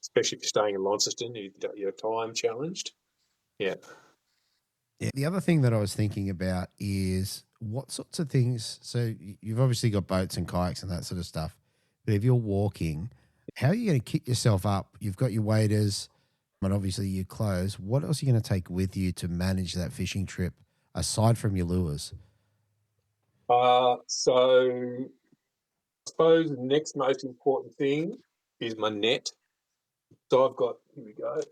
Especially if you're staying in Launceston, you're time challenged. Yeah. Yeah. The other thing that I was thinking about is what sorts of things. So you've obviously got boats and kayaks and that sort of stuff. But if you're walking, how are you going to kit yourself up? You've got your waders, and obviously your clothes. What else are you going to take with you to manage that fishing trip aside from your lures? So I suppose the next most important thing is my net. So I've got, here we go,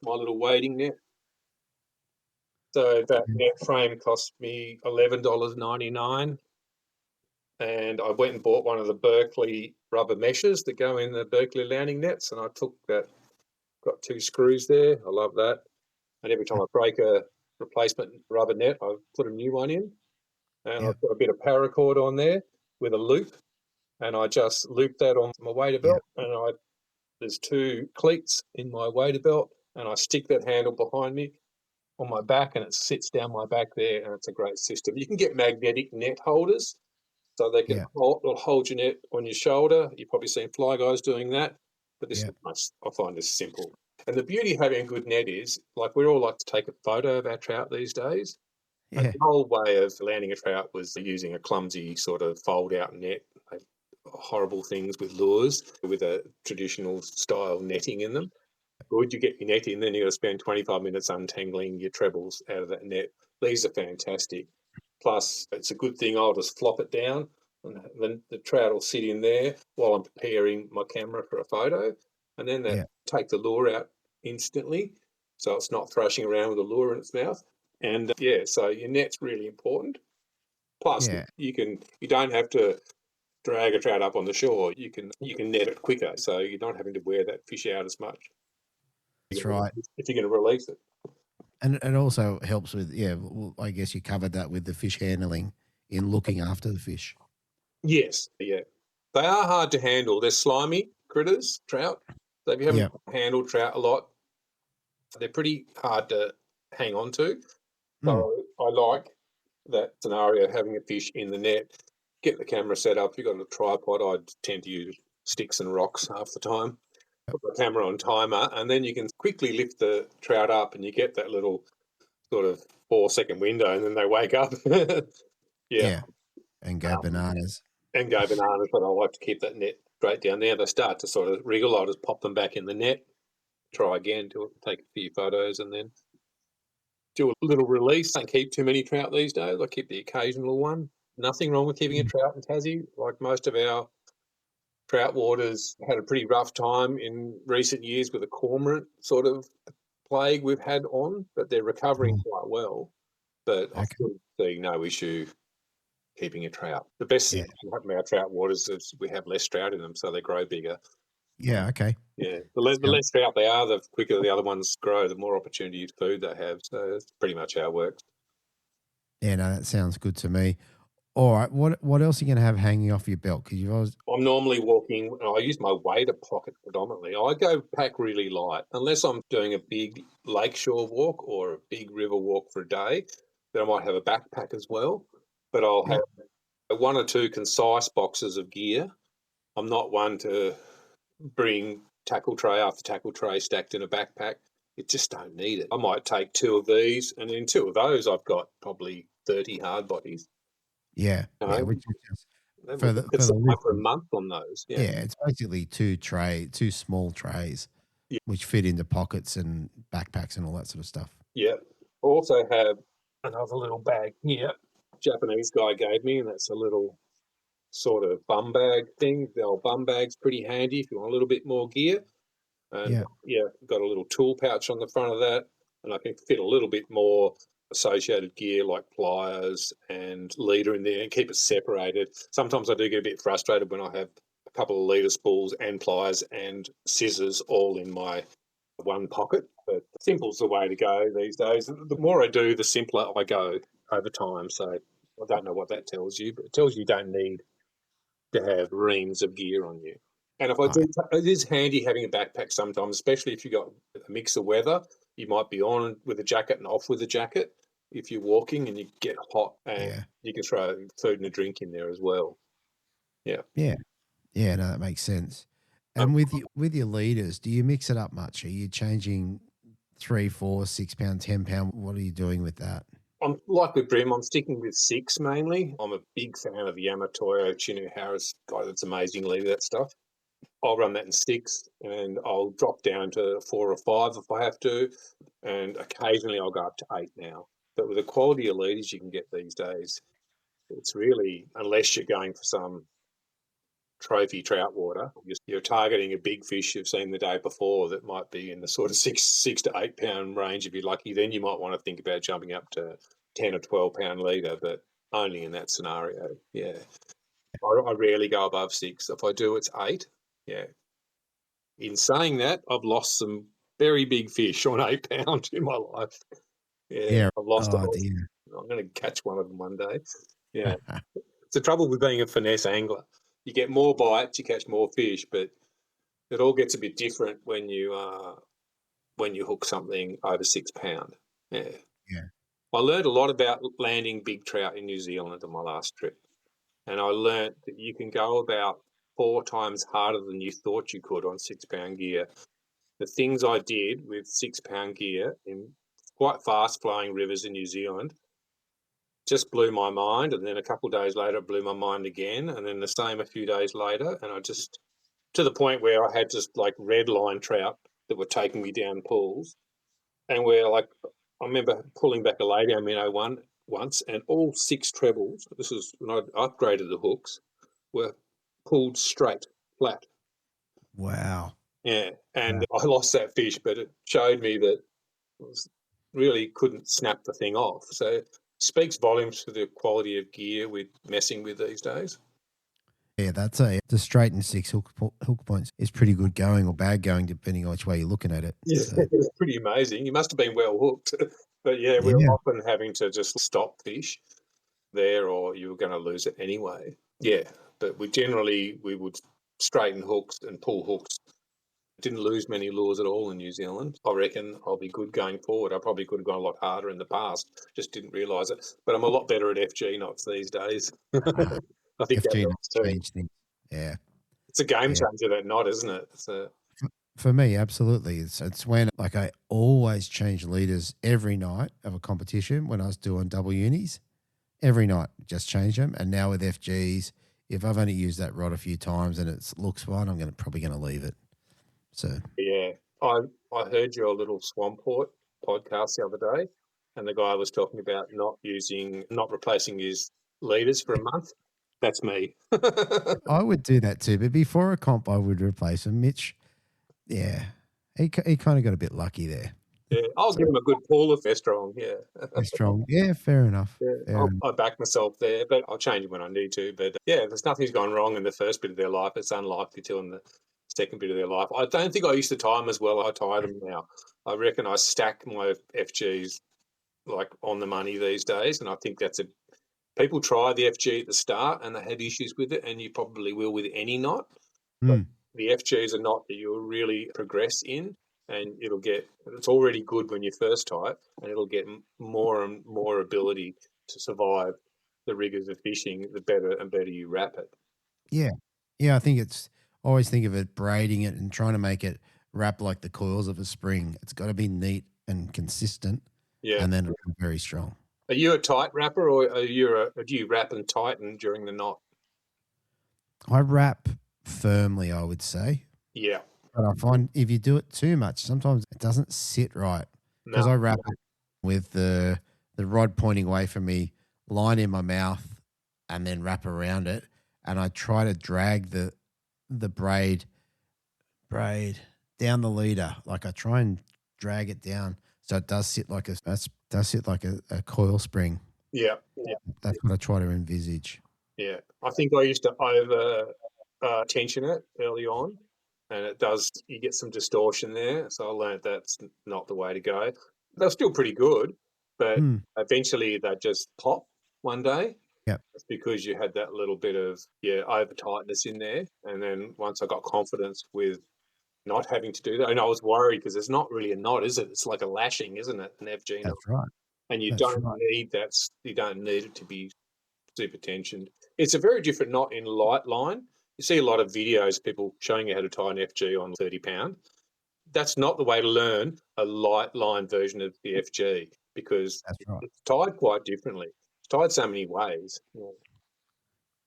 my little wading net. So that net frame cost me $11.99. And I went and bought one of the Berkeley rubber meshes that go in the Berkeley landing nets. And I took that, got 2 screws there. I love that. And every time I break a replacement rubber net, I put a new one in. And I've got a bit of paracord on there with a loop. And I just loop that on my wader belt. And there's 2 cleats in my wader belt. And I stick that handle behind me on my back, and it sits down my back there, and it's a great system. You can get magnetic net holders, so they can hold your net on your shoulder. You've probably seen fly guys doing that, but this is nice. I find this simple. And the beauty of having a good net is, like, we all like to take a photo of our trout these days. Yeah. And the whole way of landing a trout was using a clumsy sort of fold-out net, horrible things with lures, with a traditional style netting in them. Good, you get your net in, then you've got to spend 25 minutes untangling your trebles out of that net. These are fantastic. Plus, it's a good thing I'll just flop it down, and then the trout will sit in there while I'm preparing my camera for a photo, and then take the lure out instantly, so it's not thrashing around with a lure in its mouth. And so your net's really important. Plus, you don't have to drag a trout up on the shore. You can net it quicker, so you're not having to wear that fish out as much. That's right. If you're going to release it. And it also helps with, I guess you covered that with the fish handling in looking after the fish. Yes, yeah. They are hard to handle. They're slimy critters, trout. So if you haven't handled trout a lot, They're pretty hard to hang on to. Mm. So I like that scenario, having a fish in the net, get the camera set up. If you've got a tripod, I tend to use sticks and rocks half the time. Put the camera on timer, and then you can quickly lift the trout up and you get that little sort of 4-second window, and then they wake up. Yeah. And go bananas. And go bananas, but I like to keep that net straight down there. They start to sort of wriggle. I'll just pop them back in the net, try again, take a few photos, and then do a little release. Don't keep too many trout these days. I keep the occasional one. Nothing wrong with keeping a trout in Tassie. Like most of our trout waters had a pretty rough time in recent years with a cormorant sort of plague we've had on, but they're recovering quite well. But I still see no issue keeping a trout. The best thing that can happen to our trout waters is we have less trout in them, so they grow bigger. Yeah, okay. Yeah, the less trout they are, the quicker the other ones grow, the more opportunity to food they have. So that's pretty much how it works. Yeah, no, that sounds good to me. All right, what else are you going to have hanging off your belt? Because I'm normally walking, I use my wader pocket predominantly. I go pack really light, unless I'm doing a big lakeshore walk or a big river walk for a day, then I might have a backpack as well. But I'll have 1 or 2 concise boxes of gear. I'm not one to bring tackle tray after tackle tray stacked in a backpack. You just don't need it. I might take 2 of these, and in 2 of those, I've got probably 30 hard bodies. Yeah, which is for a month on those. Yeah, it's basically 2 small trays, which fit into pockets and backpacks and all that sort of stuff. Yeah. Also have another little bag here. Japanese guy gave me, and that's a little sort of bum bag thing. The old bum bag's pretty handy if you want a little bit more gear. And got a little tool pouch on the front of that, and I can fit a little bit more associated gear like pliers and leader in there and keep it separated. Sometimes I do get a bit frustrated when I have a couple of leader spools and pliers and scissors all in my one pocket, but simple's the way to go these days. The more I do, the simpler I go over time. So I don't know what that tells you, but it tells you don't need to have reams of gear on you. And if I do, it is handy having a backpack sometimes, especially if you've got a mix of weather. You might be on with a jacket and off with a jacket if you're walking and you get hot, and you can throw food and a drink in there as well. Yeah. No, that makes sense. And with your leaders, do you mix it up much? Are you changing 3, 4, 6 pound, 10 pound? What are you doing with that? I'm like with Brim, I'm sticking with 6 mainly. I'm a big fan of the Yamato Chinu Harris guy. That's amazing leader, that stuff. I'll run that in 6, and I'll drop down to 4 or 5 if I have to, and occasionally I'll go up to 8 now. But with the quality of leaders you can get these days, it's really, unless you're going for some trophy trout water, you're targeting a big fish you've seen the day before that might be in the sort of 6 to 8 pound range. If you're lucky, then you might want to think about jumping up to 10 or 12 pound leader, but only in that scenario. Yeah, I rarely go above 6. If I do, it's 8. Yeah. In saying that, I've lost some very big fish on 8 pound in my life. Yeah. I've lost a lot. I'm going to catch one of them one day. Yeah. It's the trouble with being a finesse angler. You get more bites, you catch more fish, but it all gets a bit different when you hook something over 6 pound. Yeah. I learned a lot about landing big trout in New Zealand on my last trip, and I learned that you can go about 4 times harder than you thought you could on 6 pound gear. The things I did with 6 pound gear in quite fast flowing rivers in New Zealand just blew my mind, and then a couple of days later it blew my mind again, and then the same a few days later, and I just, to the point where I had just like red line trout that were taking me down pools, and where like I remember pulling back a laydown minnow once, and all 6 trebles, this is when I upgraded the hooks, were pulled straight, flat. Wow. Yeah, and I lost that fish, but it showed me that I really couldn't snap the thing off. So it speaks volumes to the quality of gear we're messing with these days. Yeah, the straight and 6 hook points is pretty good going or bad going, depending on which way you're looking at it. Yeah, so. It's pretty amazing. You must have been well hooked. But yeah, we're often having to just stop fish there, or you were going to lose it anyway. Yeah, but we would straighten hooks and pull hooks Didn't lose many lures at all in New Zealand. I reckon I'll be good going forward. I probably could have gone a lot harder in the past, just didn't realise it. But I'm a lot better at FG knots these days. I think that FG helps too. changed things. Yeah. It's a game changer, that knot, isn't it? For me, absolutely. It's when, like, I always change leaders every night of a competition when I was doing double unis. Every night, just change them. And now with FGs, if I've only used that rod a few times and it looks fine, I'm probably going to leave it. So yeah, I heard your little Swamport podcast the other day, and the guy was talking about not replacing his leaders for a month. That's me. I would do that too, but before a comp, I would replace him. Mitch, yeah, he kind of got a bit lucky there. Yeah, I'll give him a good pull if they're strong. Yeah, they're strong. Yeah, fair enough. Yeah, I back myself there, but I'll change it when I need to. But yeah, there's nothing's gone wrong in the first bit of their life. It's unlikely to in the second bit of their life. I don't think I used to tie them as well. I tie them now. I reckon I stack my FGs like on the money these days, and I think people try the FG at the start and they have issues with it, and you probably will with any knot. But the FG is a knot that you'll really progress in, and it's already good when you first tie it, and it'll get more and more ability to survive the rigors of fishing the better and better you wrap it. Yeah, I think always think of it braiding it and trying to make it wrap like the coils of a spring. It's got to be neat and consistent, and then it'll be very strong. Are you a tight wrapper, or do you wrap and tighten during the knot? I wrap firmly, I would say. Yeah. But I find if you do it too much, sometimes it doesn't sit right. Because I wrap it with the rod pointing away from me, line in my mouth, and then wrap around it. And I try to drag the braid down the leader. Like I try and drag it down so it does sit like a coil spring. Yeah. That's what I try to envisage. Yeah. I think I used to over tension it early on, and you get some distortion there. So I learned that's not the way to go. They're still pretty good, but eventually they just pop one day. Yeah, it's because you had that little bit of over tightness in there, and then once I got confidence with not having to do that, and I was worried because it's not really a knot, is it? It's like a lashing, isn't it? An FG knot. That's right. And you don't need that. You don't need it to be super tensioned. It's a very different knot in light line. You see a lot of videos, people showing you how to tie an FG on 30 pound. That's not the way to learn a light line version of the FG, because it's tied quite differently. It's tied so many ways.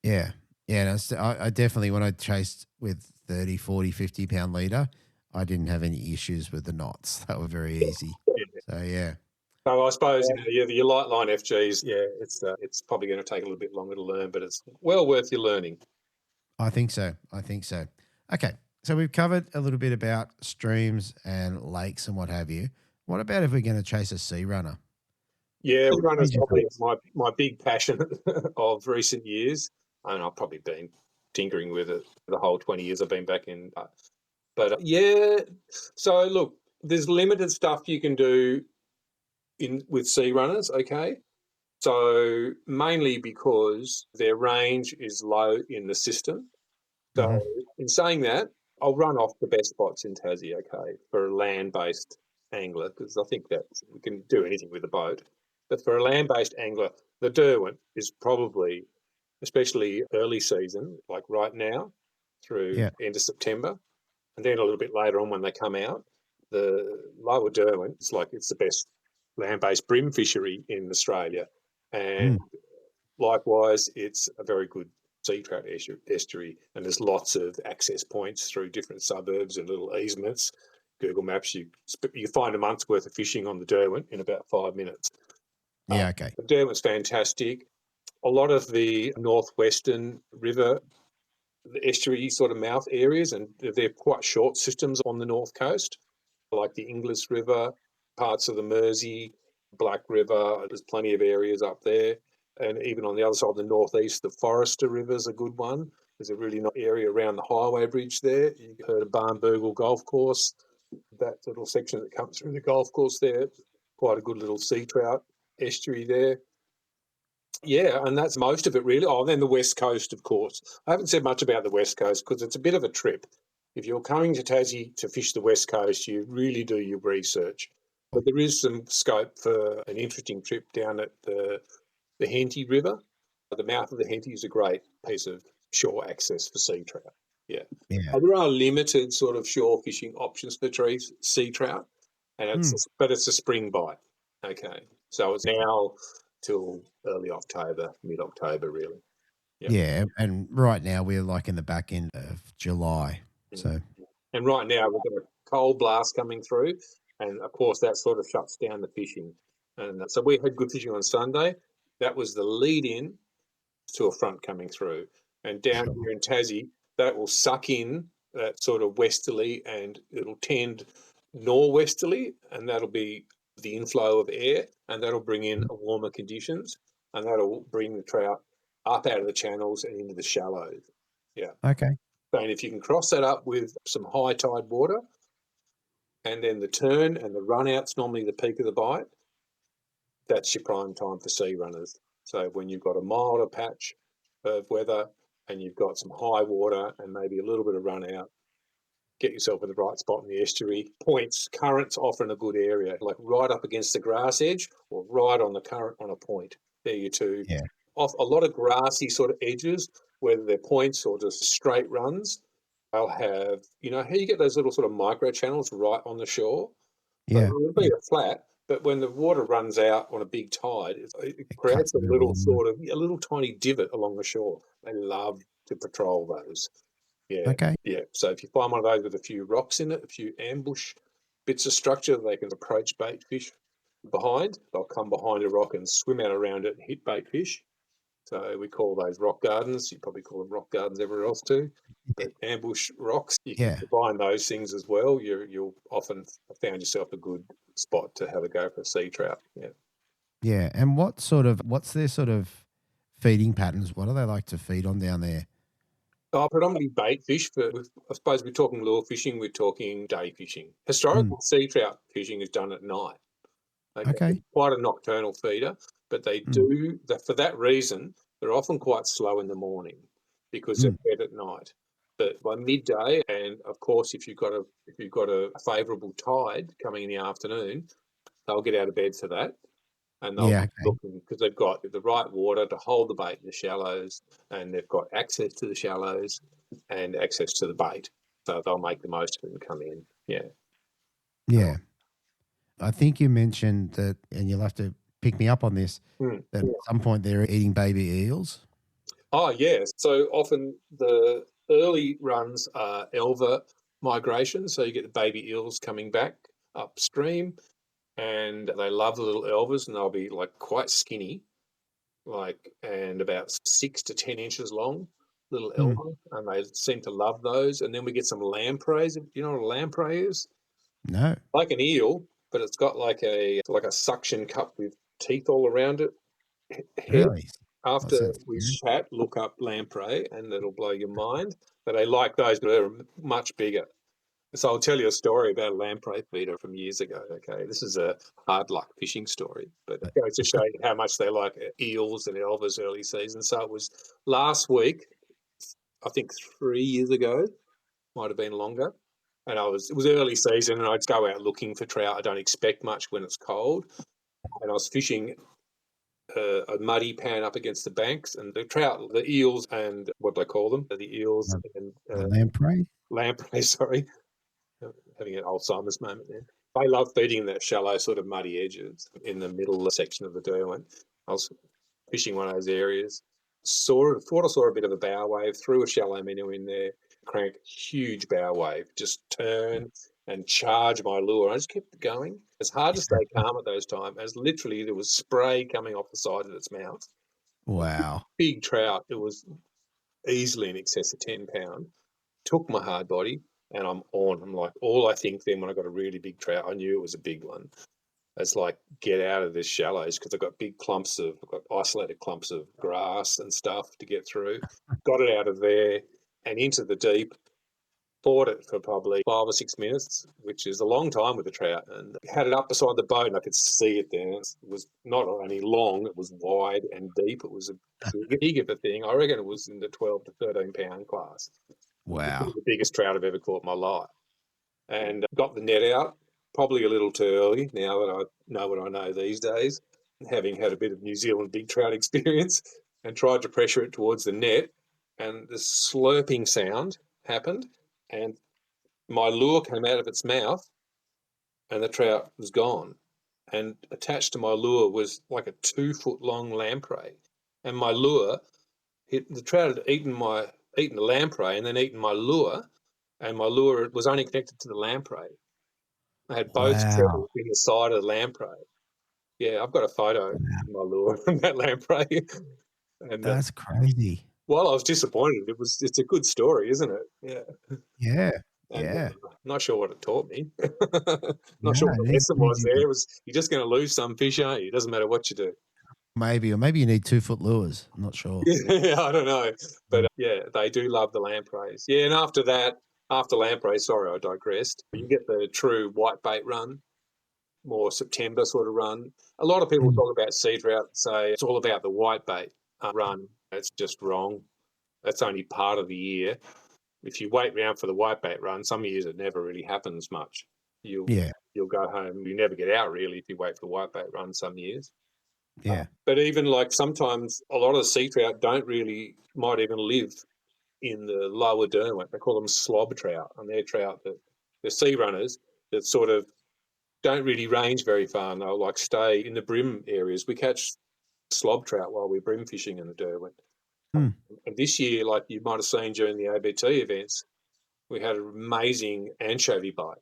Yeah. No, I definitely, when I chased with 30, 40, 50 pound leader, I didn't have any issues with the knots. They were very easy. So, yeah. So I suppose your light line FGs, it's probably going to take a little bit longer to learn, but it's well worth your learning. I think so. Okay, so we've covered a little bit about streams and lakes and what have you. What about if we're going to chase a sea runner? Yeah, runner's probably my big passion of recent years, and I've probably been tinkering with it the whole 20 years I've been back in. But so look, there's limited stuff you can do with sea runners, okay? So mainly because their range is low in the system. So in saying that, I'll run off the best spots in Tassie, okay, for a land-based angler, because I think that we can do anything with a boat. But for a land-based angler, the Derwent is probably, especially early season, like right now through end of September, and then a little bit later on when they come out, the lower Derwent, it's the best land-based bream fishery in Australia. And likewise, it's a very good sea trout estuary, and there's lots of access points through different suburbs and little easements. Google Maps, you find a month's worth of fishing on the Derwent in about 5 minutes. Yeah, okay. The Derwent's fantastic. A lot of the northwestern river, the estuary sort of mouth areas, and they're quite short systems on the north coast, like the Inglis River, parts of the Mersey, Black River. There's plenty of areas up there. And even on the other side of the northeast, the Forester River's a good one. There's a really nice area around the highway bridge there. You heard of Barnburgle Golf Course, that little section that comes through the golf course there. Quite a good little sea trout estuary there. Yeah, and that's most of it really. Oh, and then the West Coast, of course. I haven't said much about the West Coast because it's a bit of a trip. If you're coming to Tassie to fish the West Coast, you really do your research. But there is some scope for an interesting trip down at the Henty River. The mouth of the Henty is a great piece of shore access for sea trout. Yeah. There are limited sort of shore fishing options for sea trout, and but it's a spring bite. Okay. So it's now till early October, mid-October, really. Yep. Yeah, and right now we're like in the back end of July. So, and right now we've got a cold blast coming through, and of course that sort of shuts down the fishing. And so we had good fishing on Sunday. That was the lead-in to a front coming through. And down here in Tassie, that will suck in that sort of westerly, and it'll tend norwesterly, and that'll be the inflow of air, and that'll bring in warmer conditions, and that'll bring the trout up out of the channels and into the shallows. Yeah. Okay. And if you can cross that up with some high tide water, and then the turn and the run out's normally the peak of the bite, that's your prime time for sea runners. So when you've got a milder patch of weather and you've got some high water and maybe a little bit of run out, get yourself in the right spot in the estuary. Points, currents often a good area, like right up against the grass edge or right on the current on a point. There you two. Yeah. Off a lot of grassy sort of edges, whether they're points or just straight runs, they'll have, you know, how you get those little sort of micro channels right on the shore? Yeah. It'll be a flat, but when the water runs out on a big tide, it creates a little sort of, a little tiny divot along the shore. They love to patrol those. Yeah. Okay. Yeah. So if you find one of those with a few rocks in it, a few ambush bits of structure, they can approach bait fish behind. They'll come behind a rock and swim out around it and hit bait fish. So we call those rock gardens. You probably call them rock gardens everywhere else too. But ambush rocks, you can combine those things as well. You'll often found yourself a good spot to have a go for a sea trout. Yeah. Yeah. And what's their sort of feeding patterns? What do they like to feed on down there? Predominantly bait fish, but I suppose we're talking lure fishing, we're talking day fishing. Historical sea trout fishing is done at night. Okay. Quite a nocturnal feeder, but they do that for that reason. They're often quite slow in the morning because they're fed at night. But by midday, and of course, if you've got a favourable tide coming in the afternoon, they'll get out of bed for that, and they'll be looking because they've got the right water to hold the bait in the shallows, and they've got access to the shallows and access to the bait, so they'll make the most of it and come in. Yeah. Yeah. I think you mentioned that, and you'll have to pick me up on this, that at some point they're eating baby eels. Oh, yes. So often the early runs are elver migration, so you get the baby eels coming back upstream, and they love the little elvers, and they'll be like quite skinny, and about 6 to 10 inches long, little elver, and they seem to love those. And then we get some lampreys. Do you know what a lamprey is? No. Like an eel, but it's got like a suction cup with teeth all around it. Really? After we chat, look up lamprey, and it'll blow your mind. But I like those, but they're much bigger. So I'll tell you a story about a lamprey feeder from years ago. Okay, this is a hard luck fishing story, but it goes to show you how much they like eels and elvers early season. So it was last week, I think 3 years ago, might have been longer. And it was early season, and I'd go out looking for trout. I don't expect much when it's cold. And I was fishing a muddy pan up against the banks, and the trout, the eels, and what do I call them? The eels and lamprey. Lamprey, sorry, having an Alzheimer's moment there. They love feeding that shallow sort of muddy edges in the middle section of the Derwent. I was fishing one of those areas. Thought I saw a bit of a bow wave, threw a shallow minnow in there, crank, huge bow wave, just turn and charge my lure. I just kept going. It's hard to stay calm at those times, as literally there was spray coming off the side of its mouth. Wow. Big trout. It was easily in excess of 10 pounds. Took my hard body, and I'm on. I'm like, all I think then when I got a really big trout, I knew it was a big one. It's like, get out of this shallows, because I've got isolated clumps of grass and stuff to get through. Got it out of there and into the deep. Fought it for probably 5 or 6 minutes, which is a long time with a trout, and had it up beside the boat, and I could see it there. It was not only long, it was wide and deep. It was a big of a thing. I reckon it was in the 12 to 13 pound class. Wow. The biggest trout I've ever caught in my life. And got the net out, probably a little too early now that I know what I know these days, having had a bit of New Zealand big trout experience, and tried to pressure it towards the net. And the slurping sound happened, and my lure came out of its mouth, and the trout was gone. And attached to my lure was like a 2-foot-long lamprey. And my lure, the trout had eaten the lamprey and then eaten my lure, and my lure was only connected to the lamprey. I had both trebles in the side of the lamprey. Yeah, I've got a photo of my lure and that lamprey. And that's crazy. While I was disappointed, it's a good story, isn't it? Yeah. Yeah. And Yeah. not sure what it taught me. Yeah, Not sure what the lesson was you- there. It was, you're just going to lose some fish, aren't you? It doesn't matter what you do. Maybe you need 2-foot lures. I'm not sure. Yeah, I don't know. But yeah, they do love the lampreys. Yeah, and after lampreys, sorry, I digressed. You get the true whitebait run, more September sort of run. A lot of people talk about sea trout and say it's all about the whitebait run. It's just wrong. That's only part of the year. If you wait around for the whitebait run, some years it never really happens much. You'll go home. You never get out really if you wait for the whitebait run some years. Yeah. But even like sometimes a lot of the sea trout might even live in the lower Derwent. They call them slob trout, and they're trout that they're sea runners that sort of don't really range very far, and they'll like stay in the brim areas. We catch slob trout while we're brim fishing in the Derwent. And this year, like you might have seen during the ABT events, we had an amazing anchovy bite.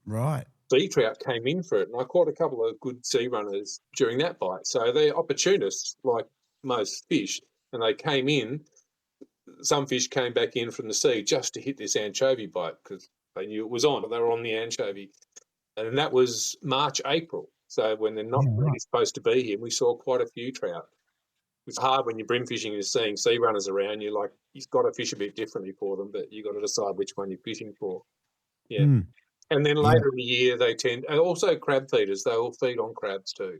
Right. Sea trout came in for it, and I caught a couple of good sea runners during that bite. So they're opportunists, like most fish, and they came in. Some fish came back in from the sea just to hit this anchovy bite because they knew it was on. They were on the anchovy. And that was March, April. So when they're not really supposed to be here, we saw quite a few trout. It's hard when you're brim fishing and you're seeing sea runners around. You're like, you've got to fish a bit differently for them, but you've got to decide which one you're fishing for. Yeah. And then later in the year, and also crab feeders, they all feed on crabs too.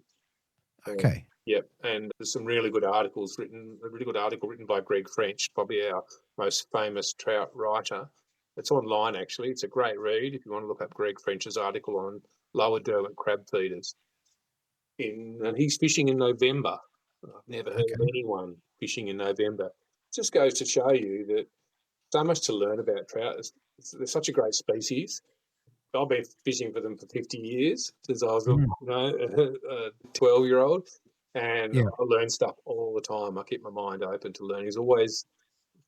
Okay. Yep. And there's some really good articles written, a really good article written by Greg French, probably our most famous trout writer. It's online, actually. It's a great read if you want to look up Greg French's article on lower Derwent crab feeders. And he's fishing in November. I've never heard of anyone fishing in November. It just goes to show you that so much to learn about trout. They're such a great species. I've been fishing for them for 50 years since I was a 12-year-old, and I learn stuff all the time. I keep my mind open to learn. There's always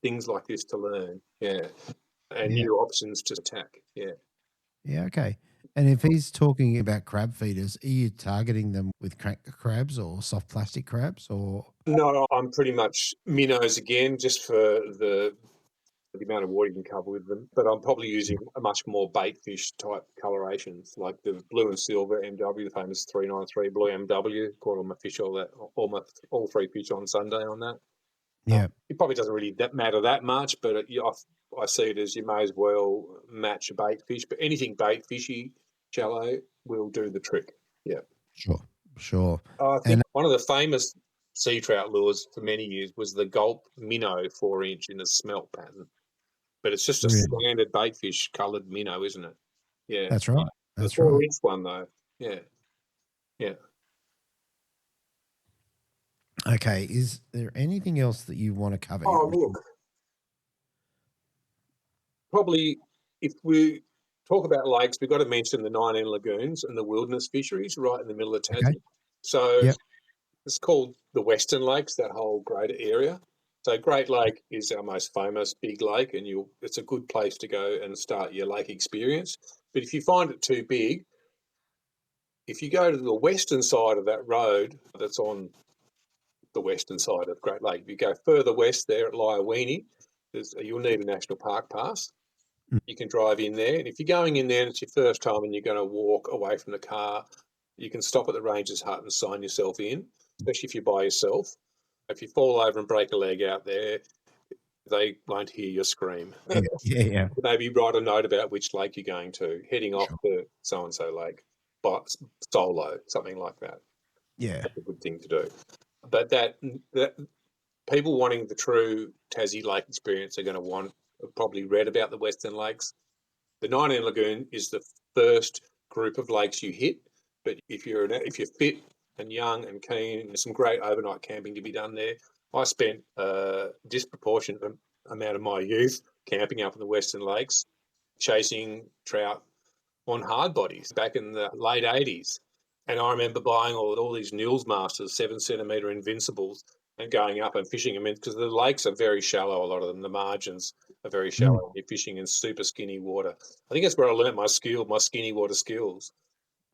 things like this to learn, and new options to attack, Yeah, okay. And if he's talking about crab feeders, are you targeting them with crabs or soft plastic crabs, or? No, I'm pretty much minnows again, just for the amount of water you can cover with them. But I'm probably using a much more bait fish type colorations, like the blue and silver MW, the famous 393 blue MW. Caught all my fish, all 3 fish on Sunday on that. Yeah. It probably doesn't really matter that much, but I see it as you may as well match a bait fish. But anything bait fishy, shallow, will do the trick. Yeah. Sure. I think one of the famous sea trout lures for many years was the Gulp minnow 4-inch in a smelt pattern. But it's just a standard bait fish coloured minnow, isn't it? Yeah. That's right. The 4-inch one, though. Yeah. Yeah. Okay. Is there anything else that you want to cover? Oh, look. Probably if we talk about lakes, we've got to mention the 19 lagoons and the wilderness fisheries right in the middle of Tassie. Okay. So it's called the Western Lakes, that whole greater area. So Great Lake is our most famous big lake, and it's a good place to go and start your lake experience. But if you find it too big, if you go to the western side of that road that's on the western side of Great Lake, if you go further west there at Liaweenie, you'll need a national park pass. You can drive in there, and if you're going in there and it's your first time and you're going to walk away from the car, you can stop at the ranger's hut and sign yourself in, especially if you're by yourself. If you fall over and break a leg out there, they won't hear your scream. Yeah. Maybe write a note about which lake you're going to, heading off to so-and-so lake, but solo, something like that. Yeah. That's a good thing to do. But that people wanting the true Tassie lake experience are going to want have probably read about the Western Lakes. The 19 Lagoon is the first group of lakes you hit, but if you're fit and young and keen, there's some great overnight camping to be done there. I spent a disproportionate amount of my youth camping up in the Western Lakes, chasing trout on hardbodies back in the late 80s. And I remember buying all these Nils Masters, 7-centimetre Invincibles, and going up and fishing them because the lakes are very shallow, a lot of them. The margins are very shallow. You're fishing in super skinny water. I think that's where I learnt my skinny water skills.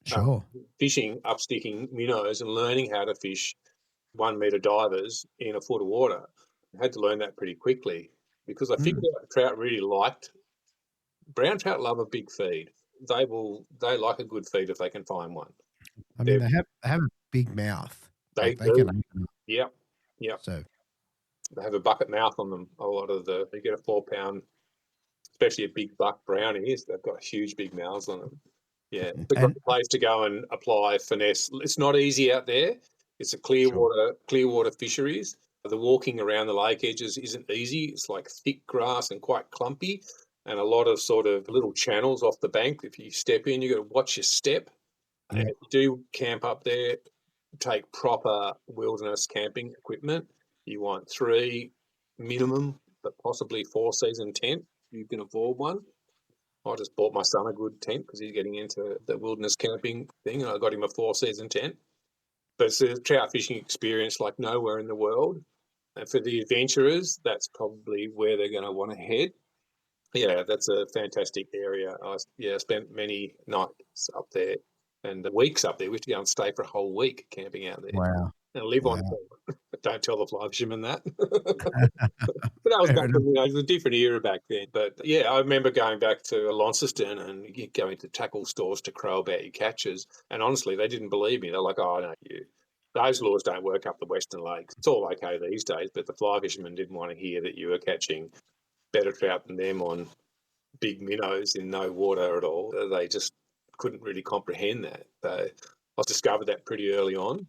Sure. Fishing, upsticking minnows and learning how to fish 1 metre divers in a foot of water. I had to learn that pretty quickly because I figured out trout really liked, brown trout love a big feed. They like a good feed if they can find one. I mean, they have a big mouth. They can. Yeah. So they have a bucket mouth on them. A lot of you get a 4-pound, especially a big buck brownies. They've got huge big mouths on them. Yeah, it's a great place to go and apply finesse. It's not easy out there. It's a clear water fisheries. The walking around the lake edges isn't easy. It's like thick grass and quite clumpy, and a lot of sort of little channels off the bank. If you step in, you've got to watch your step. And if you do camp up there, take proper wilderness camping equipment. You want 3 minimum, but possibly 4-season tent. You can afford one. I just bought my son a good tent because he's getting into the wilderness camping thing, and I got him a 4-season tent. But it's a trout fishing experience like nowhere in the world. And for the adventurers, that's probably where they're going to want to head. Yeah, that's a fantastic area. I spent many nights up there and weeks up there. We used to go and stay for a whole week camping out there. Wow. And live on there. Don't tell the fly fishermen that. But that was back then, it was a different era back then. But yeah, I remember going back to Launceston and going to tackle stores to crow about your catches. And honestly, they didn't believe me. They're like, oh, no, those lures don't work up the Western Lakes. It's all okay these days, but the fly fishermen didn't want to hear that you were catching better trout than them on big minnows in no water at all. They just couldn't really comprehend that. I discovered that pretty early on.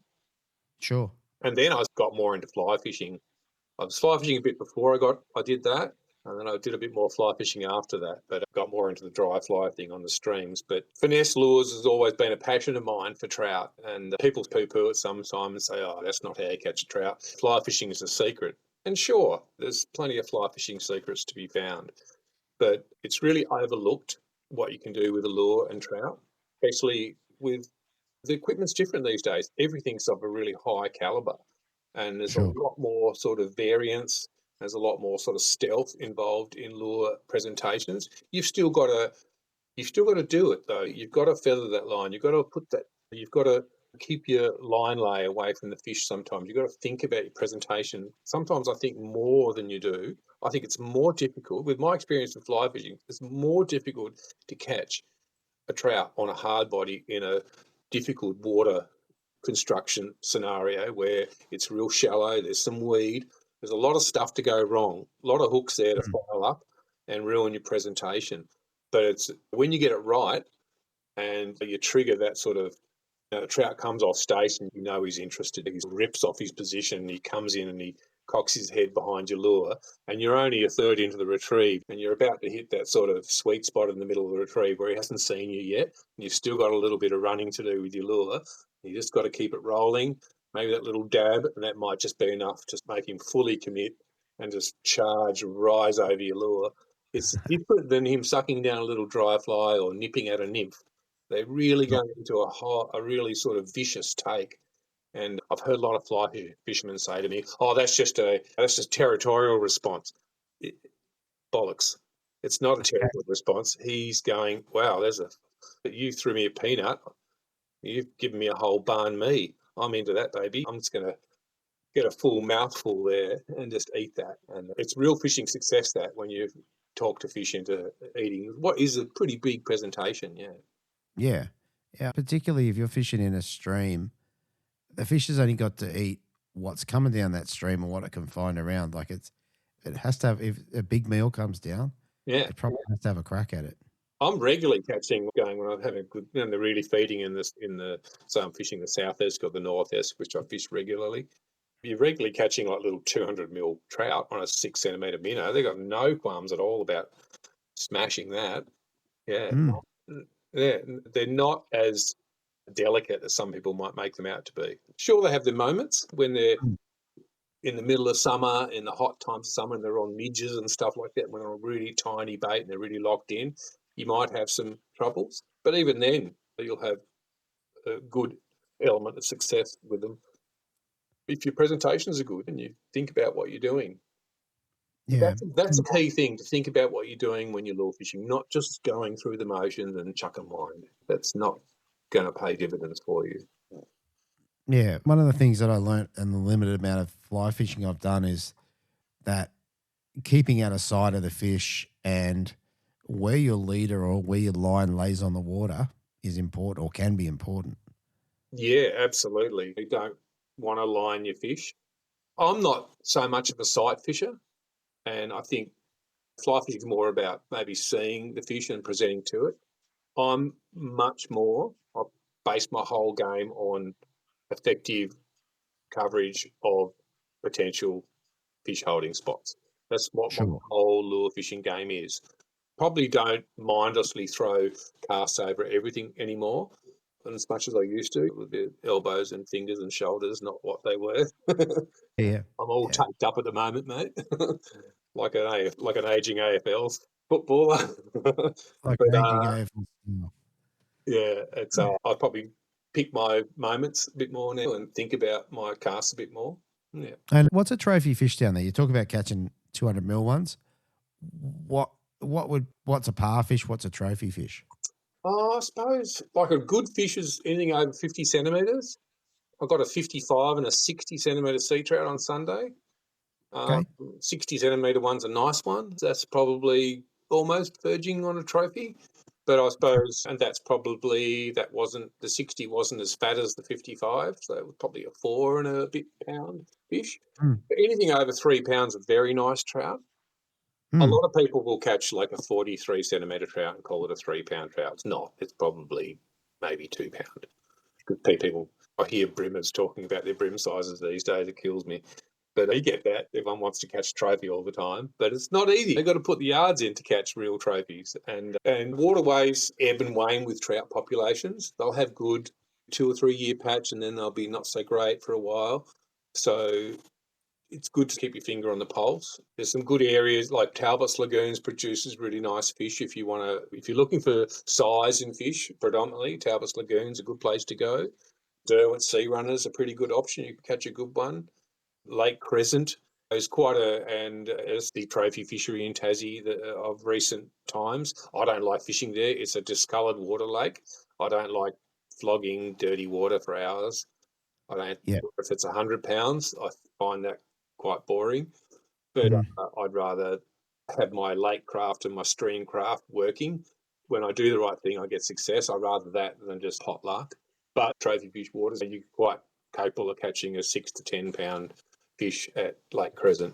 Sure. And then I got more into fly fishing. I was fly fishing a bit before I did that, and then I did a bit more fly fishing after that, but I got more into the dry fly thing on the streams. But finesse lures has always been a passion of mine for trout, and people poo-poo it sometimes and say, oh, that's not how you catch a trout. Fly fishing is a secret. And sure, there's plenty of fly fishing secrets to be found, but it's really overlooked what you can do with a lure and trout, especially with the equipment's different these days. Everything's of a really high caliber, and there's a lot more sort of variance. There's a lot more sort of stealth involved in lure presentations. You've still got to do it though. You've got to feather that line. You've got to keep your line lay away from the fish sometimes. You've got to think about your presentation. Sometimes I think more than you do. I think it's more difficult. With my experience with fly fishing, it's more difficult to catch a trout on a hard body in a difficult water construction scenario where it's real shallow, there's some weed, there's a lot of stuff to go wrong, a lot of hooks there to file up and ruin your presentation. But it's when you get it right and you trigger that sort of, the trout comes off station, he's interested, he rips off his position, he comes in and he cocks his head behind your lure, and you're only a third into the retrieve and you're about to hit that sort of sweet spot in the middle of the retrieve where he hasn't seen you yet, and you've still got a little bit of running to do with your lure. You just got to keep it rolling, maybe that little dab, and that might just be enough to make him fully commit and just rise over your lure. It's different than him sucking down a little dry fly or nipping at a nymph. They really go into a really sort of vicious take. And I've heard a lot of fly fishermen say to me, oh, that's just territorial response. Bollocks. It's not a territorial response. He's going, wow, you threw me a peanut. You've given me a whole banh mi. I'm into that, baby. I'm just going to get a full mouthful there and just eat that. And it's real fishing success that when you talk to fish into eating what is a pretty big presentation, Yeah. Particularly if you're fishing in a stream, the fish has only got to eat what's coming down that stream and what it can find around. Like it has to have, if a big meal comes down, it probably has to have a crack at it. I'm regularly catching when I'm having a good, they're really feeding so I'm fishing the south esk or the north esk, which I fish regularly. You're regularly catching like little 200 mil trout on a 6 centimetre minnow. They've got no qualms at all about smashing that. Yeah. They're not as delicate as some people might make them out to be. Sure, they have their moments when they're in the middle of summer, in the hot times of summer, and they're on midges and stuff like that, when they're on really tiny bait and they're really locked in, you might have some troubles. But even then, you'll have a good element of success with them if your presentations are good and you think about what you're doing. Yeah. That's a key thing, to think about what you're doing when you're lure fishing, not just going through the motions and chuck and wind. That's not going to pay dividends for you. Yeah. One of the things that I learnt in the limited amount of fly fishing I've done is that keeping out of sight of the fish and where your leader or where your line lays on the water is important, or can be important. Yeah, absolutely. You don't want to line your fish. I'm not so much of a sight fisher, and I think fly fishing is more about maybe seeing the fish and presenting to it. I'm much more, I base my whole game on effective coverage of potential fish holding spots. That's what my whole lure fishing game is. Probably don't mindlessly throw casts over everything anymore, and as much as I used to, with the elbows and fingers and shoulders, not what they were. Yeah. I'm all taped up at the moment, mate. like an aging AFL footballer. Like But, aging AFL. yeah, it's I probably pick my moments a bit more now and think about my casts a bit more. Yeah. And what's a trophy fish down there? You talk about catching 200 mil ones. What's a par fish? What's a trophy fish? I suppose like a good fish is anything over 50 centimetres. I got a 55 and a 60 centimetre sea trout on Sunday. 60 centimetre one's a nice one. That's probably almost verging on a trophy. But I suppose, and that's probably, the 60 wasn't as fat as the 55, so it was probably a 4 and a bit pound fish. But anything over 3 pounds, a very nice trout. A lot of people will catch like a 43 centimetre trout and call it a 3 pound trout. It's not. It's probably maybe 2 pound. People, I hear brimmers talking about their brim sizes these days. It kills me. But you get that. Everyone wants to catch trophy all the time, but it's not easy. They've got to put the yards in to catch real trophies. And waterways ebb and wane with trout populations. They'll have good 2 or 3 year patch, and then they'll be not so great for a while. So it's good to keep your finger on the pulse. There's some good areas like Talbot's Lagoons produces really nice fish. If you're looking for size in fish, predominantly Talbot's Lagoon's a good place to go. Derwent Sea Runner's a pretty good option. You can catch a good one. Lake Crescent is and it's the trophy fishery in Tassie of recent times. I don't like fishing there. It's a discoloured water lake. I don't like flogging dirty water for hours. I don't. If it's 100 pounds, I find that quite boring. But I'd rather have my lake craft and my stream craft working. When I do the right thing, I get success. I'd rather that than just hot luck. But trophy fish waters, you're quite capable of catching a 6 to 10 pound fish at Lake Crescent.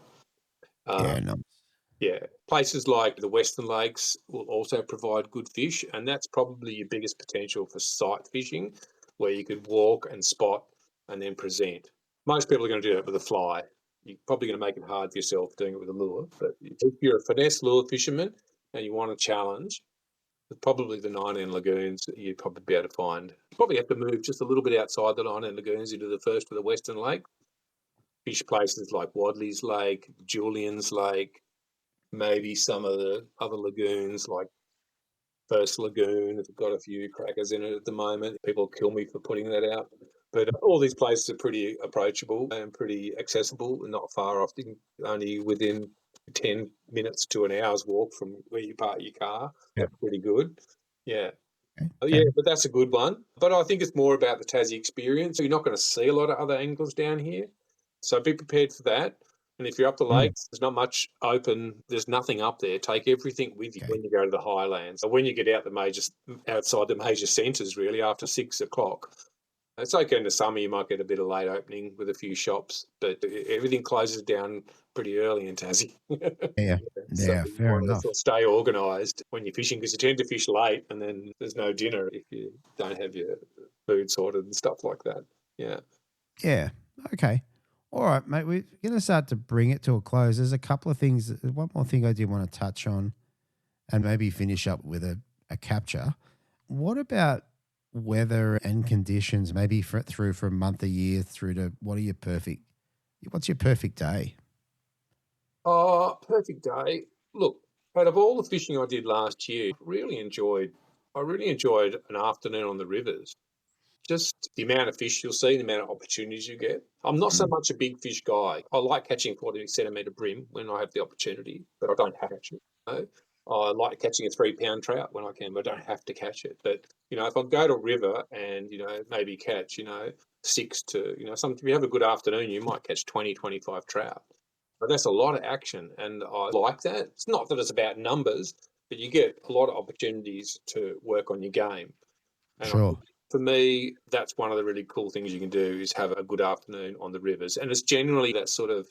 Places like the Western Lakes will also provide good fish, and that's probably your biggest potential for sight fishing, where you could walk and spot and then present. Most people are going to do that with a fly. You're probably going to make it hard for yourself doing it with a lure, but if you're a finesse lure fisherman and you want a challenge, probably the 9N lagoons you'd probably be able to find. You probably have to move just a little bit outside the 9N lagoons into the first of the Western Lake. Fish places like Wadley's Lake, Julian's Lake, maybe some of the other lagoons like First Lagoon. It's got a few crackers in it at the moment. People kill me for putting that out. But all these places are pretty approachable and pretty accessible and not far off, only within 10 minutes to an hour's walk from where you park your car. That's pretty good. Yeah. But that's a good one. But I think it's more about the Tassie experience. You're not going to see a lot of other anglers down here. So be prepared for that. And if you're up the lakes, there's not much open. There's nothing up there. Take everything with you when you go to the highlands. So when you get outside the major centres, really, after 6 o'clock, it's okay in the summer. You might get a bit of late opening with a few shops, but everything closes down pretty early in Tassie. Fair enough. Stay organised when you're fishing, because you tend to fish late and then there's no dinner if you don't have your food sorted and stuff like that. Yeah. Yeah. Okay. All right, mate, we're going to start to bring it to a close. There's a couple of things. There's one more thing I did want to touch on and maybe finish up with a capture. What about weather and conditions, maybe through from month, a year through to what's your perfect day? Oh, perfect day. Look, out of all the fishing I did last year, I really enjoyed an afternoon on the rivers. Just the amount of fish you'll see, the amount of opportunities you get. I'm not so much a big fish guy. I like catching 40 centimetre brim when I have the opportunity, but I don't have to catch it. You know? I like catching a 3-pound trout when I can, but I don't have to catch it. But, if I go to a river and, maybe catch, 6 to, if you have a good afternoon, you might catch 20, 25 trout. But that's a lot of action, and I like that. It's not that it's about numbers, but you get a lot of opportunities to work on your game. And Sure. for me, that's one of the really cool things you can do is have a good afternoon on the rivers. And it's generally that sort of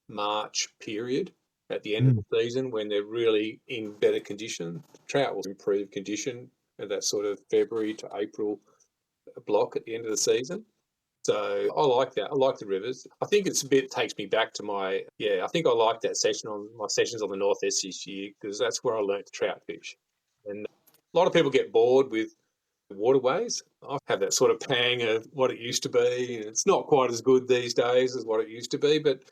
March period at the end of the season when they're really in better condition. The trout will improve condition at that sort of February to April block at the end of the season. So I like that. I like the rivers. I think takes me back to I think I like that session on my sessions on the Northwest this year because that's where I learnt to trout fish. And a lot of people get bored with waterways. I have that sort of pang of what it used to be. It's not quite as good these days as what it used to be, but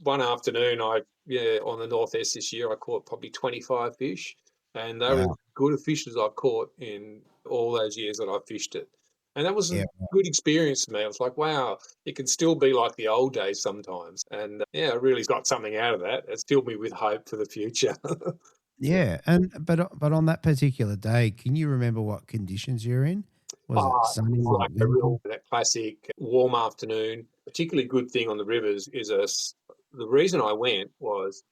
one afternoon on the Northwest this year, I caught probably 25 fish, and they were as good a fish as I've caught in all those years that I've fished it. And that was a good experience for me. I was like, wow, it can still be like the old days sometimes. And I really got something out of that. It's filled me with hope for the future. Yeah, but on that particular day, can you remember what conditions you're in? Was it sunny? Like that classic warm afternoon. Particularly good thing on the rivers is the reason I went was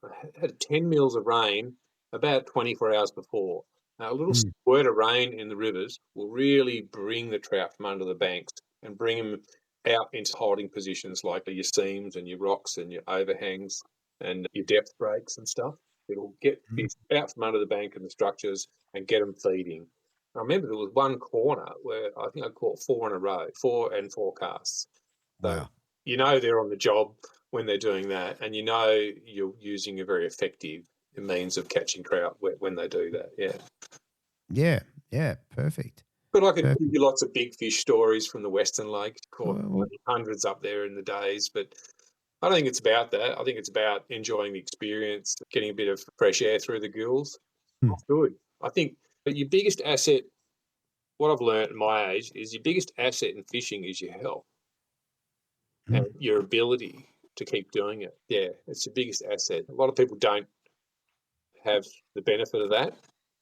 I had 10 mils of rain about 24 hours before. Now, a little squirt of rain in the rivers will really bring the trout from under the banks and bring them out into holding positions like your seams and your rocks and your overhangs and your depth breaks and stuff. It'll get fish out from under the bank and the structures and get them feeding. I remember there was one corner where I think I caught 4 in a row, 4 and 4 casts. So they're on the job when they're doing that, and you're using a very effective means of catching trout when they do that. Yeah, perfect. But I could give you lots of big fish stories from the Western Lakes. Caught hundreds up there in the days, but I don't think it's about that. I think it's about enjoying the experience, getting a bit of fresh air through the gills. It's good. I think your biggest asset, what I've learned at my age, is your biggest asset in fishing is your health and your ability to keep doing it. Yeah, it's your biggest asset. A lot of people don't have the benefit of that.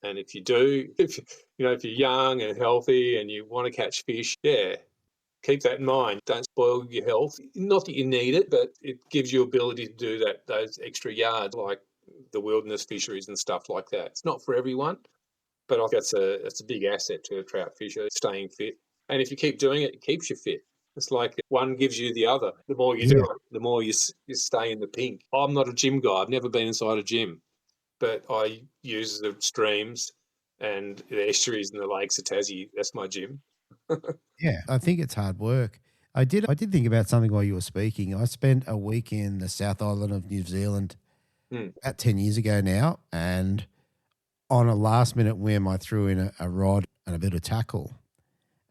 And if you do, if you're young and healthy and you want to catch fish, keep that in mind. Don't spoil your health. Not that you need it, but it gives you ability to do those extra yards like the wilderness fisheries and stuff like that. It's not for everyone, but I think that's a big asset to a trout fisher, staying fit. And if you keep doing it, it keeps you fit. It's like one gives you the other. The more you do it, the more you stay in the pink. I'm not a gym guy. I've never been inside a gym, but I use the streams and the estuaries and the lakes of Tassie. That's my gym. Yeah, I think it's hard work. I did think about something while you were speaking. I spent a week in the South Island of New Zealand about 10 years ago now, and on a last-minute whim, I threw in a rod and a bit of tackle,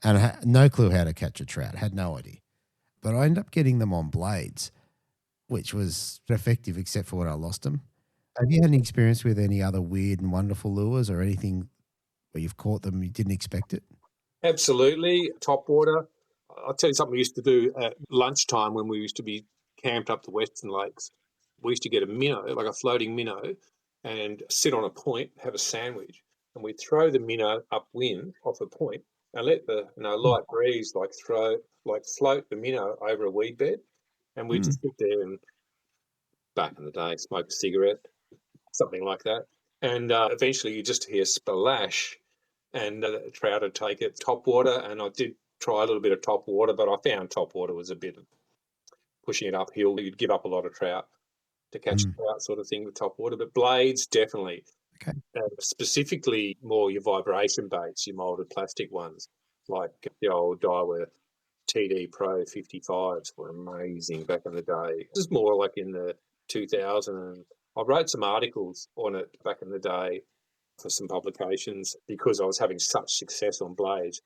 and I had no clue how to catch a trout. I had no idea. But I ended up getting them on blades, which was effective except for when I lost them. Have you had any experience with any other weird and wonderful lures or anything where you've caught them you didn't expect it? Absolutely. Topwater. I'll tell you something we used to do at lunchtime when we used to be camped up the Western Lakes. We used to get a minnow, like a floating minnow, and sit on a point, have a sandwich, and we'd throw the minnow upwind off a point and let the light breeze float the minnow over a weed bed, and we'd just sit there and, back in the day, smoke a cigarette, something like that, and eventually you just hear splash, and the trout would take it topwater, and I did try a little bit of topwater, but I found topwater was a bit of pushing it uphill. You'd give up a lot of trout to catch trout sort of thing with topwater, but blades definitely. Okay. Specifically more your vibration baits, your moulded plastic ones, like the old Daiwa TD Pro 55s were amazing back in the day. This is more like in the 2000. And I wrote some articles on it back in the day for some publications because I was having such success on blades.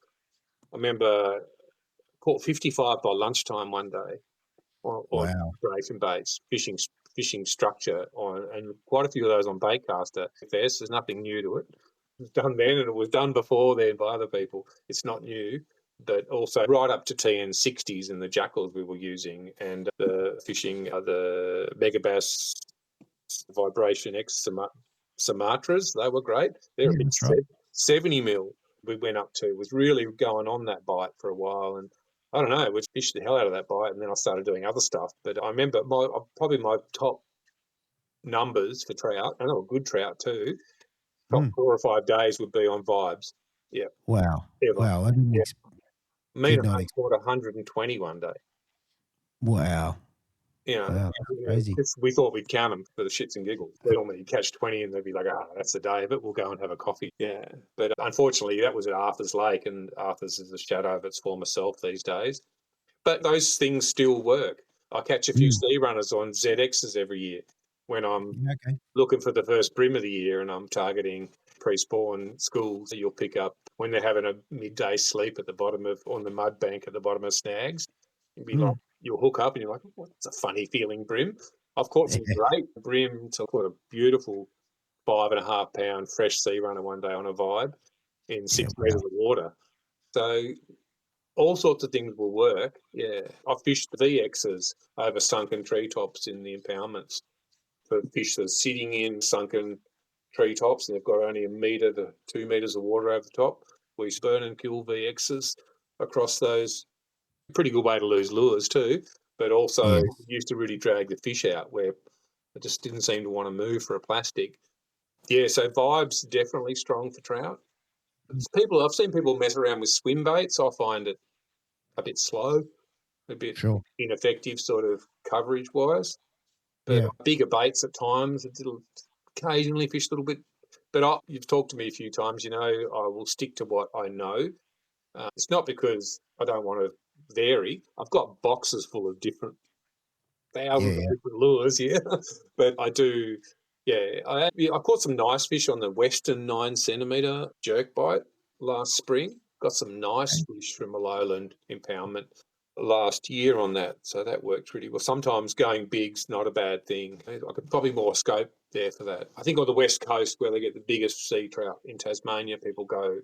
I remember caught 55 by lunchtime one day on vibration baits, fishing structure on, and quite a few of those on baitcaster. There's nothing new to it. It was done then, and it was done before then by other people. It's not new, but also right up to TN60s and the jackals we were using, and the fishing the Megabass Vibration X Sumatras. They were great. They're a big 70 mil. We went up to was really going on that bite for a while, and I don't know, we fished the hell out of that bite, and then I started doing other stuff. But I remember probably my top numbers for trout, and they were good trout too. Top 4 or 5 days would be on vibes. Yeah. Wow. Ever. Wow. I didn't Me and I caught 120 one day. Wow. You know, wow, crazy. We thought we'd count them for the shits and giggles. Normally you catch 20 and they'd be like, that's the day of it. We'll go and have a coffee. Yeah. But unfortunately, that was at Arthur's Lake, and Arthur's is a shadow of its former self these days. But those things still work. I catch a few sea runners on ZXs every year when I'm looking for the first brim of the year, and I'm targeting pre-spawn schools that you'll pick up when they're having a midday sleep at the bottom on the mud bank at the bottom of snags. You'll be like, you'll hook up and you're like, oh, that's a funny feeling brim. I've caught some great brim to put a beautiful 5.5 pound fresh sea runner one day on a vibe in 6 meters of water. So all sorts of things will work. Yeah. I fished the VXs over sunken treetops in the impoundments for fish that are sitting in sunken treetops, and they've got only 1 metre to 2 metres of water over the top. We burn and kill VXs across those. Pretty good way to lose lures too, but also used to really drag the fish out where it just didn't seem to want to move for a plastic. Yeah, so vibes definitely strong for trout. I've seen people mess around with swim baits. I find it a bit slow, a bit ineffective sort of coverage-wise. But bigger baits at times, occasionally fish a little bit. But you've talked to me a few times, I will stick to what I know. It's not because I don't want to vary. I've got boxes full of different thousands of different lures here, but I do. Yeah, I caught some nice fish on the Western 9 centimetre jerk bite last spring. Got some nice fish from a lowland impoundment last year on that, so that worked really well. Sometimes going big's not a bad thing. I could probably more scope there for that. I think on the West Coast where they get the biggest sea trout in Tasmania, people go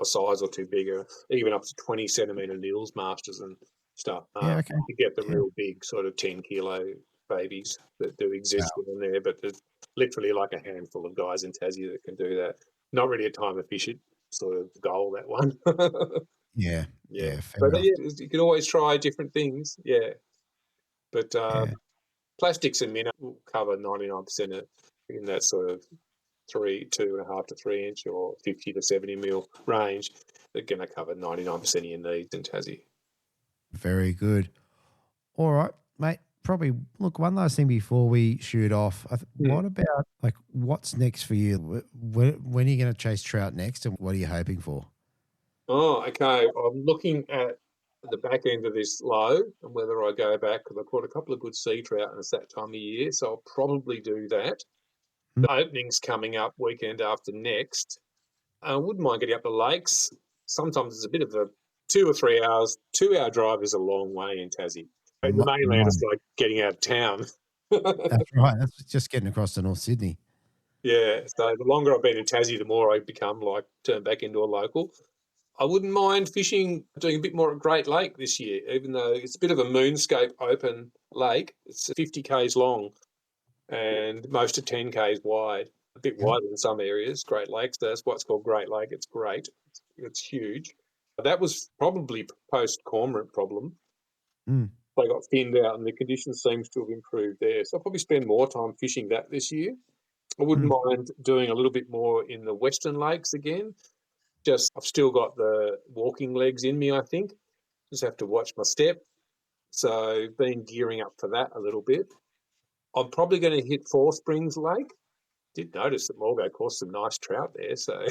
a size or two bigger, even up to 20 centimetre Nils Masters and stuff. To get the real big sort of 10 kilo babies that do exist in there, but there's literally like a handful of guys in Tassie that can do that. Not really a time of fish sort of goal, that one. But you can always try different things. Yeah. But plastics and minnow will cover 99% in that sort of 2.5 to 3 inch or 50 to 70 mil range. They're going to cover 99% of your needs in Tassie. Very good. All right, mate. Probably look, one last thing before we shoot off. What about what's next for you? When are you going to chase trout next, and what are you hoping for? Oh, okay. I'm looking at the back end of this low and whether I go back, because I caught a couple of good sea trout and it's that time of year, so I'll probably do that. The opening's coming up weekend after next. I wouldn't mind getting up the lakes. Sometimes it's a bit of a 2 or 3 hours. 2-hour drive is a long way in Tassie. The mainland is like getting out of town. That's right. That's just getting across to North Sydney. Yeah. So the longer I've been in Tassie, the more I become turn back into a local. I wouldn't mind fishing, doing a bit more at Great Lake this year, even though it's a bit of a moonscape open lake. It's 50 k's long and most of 10 k's wide, a bit wider in some areas. Great Lakes, that's why it's called Great Lake. It's great. It's huge. That was probably post-cormorant problem. They got thinned out and the conditions seems to have improved there. So I'll probably spend more time fishing that this year. I wouldn't mind doing a little bit more in the Western Lakes again. Just I've still got the walking legs in me, I think. Just have to watch my step. So been gearing up for that a little bit. I'm probably going to hit Four Springs Lake. Did notice that Morgo caught some nice trout there. So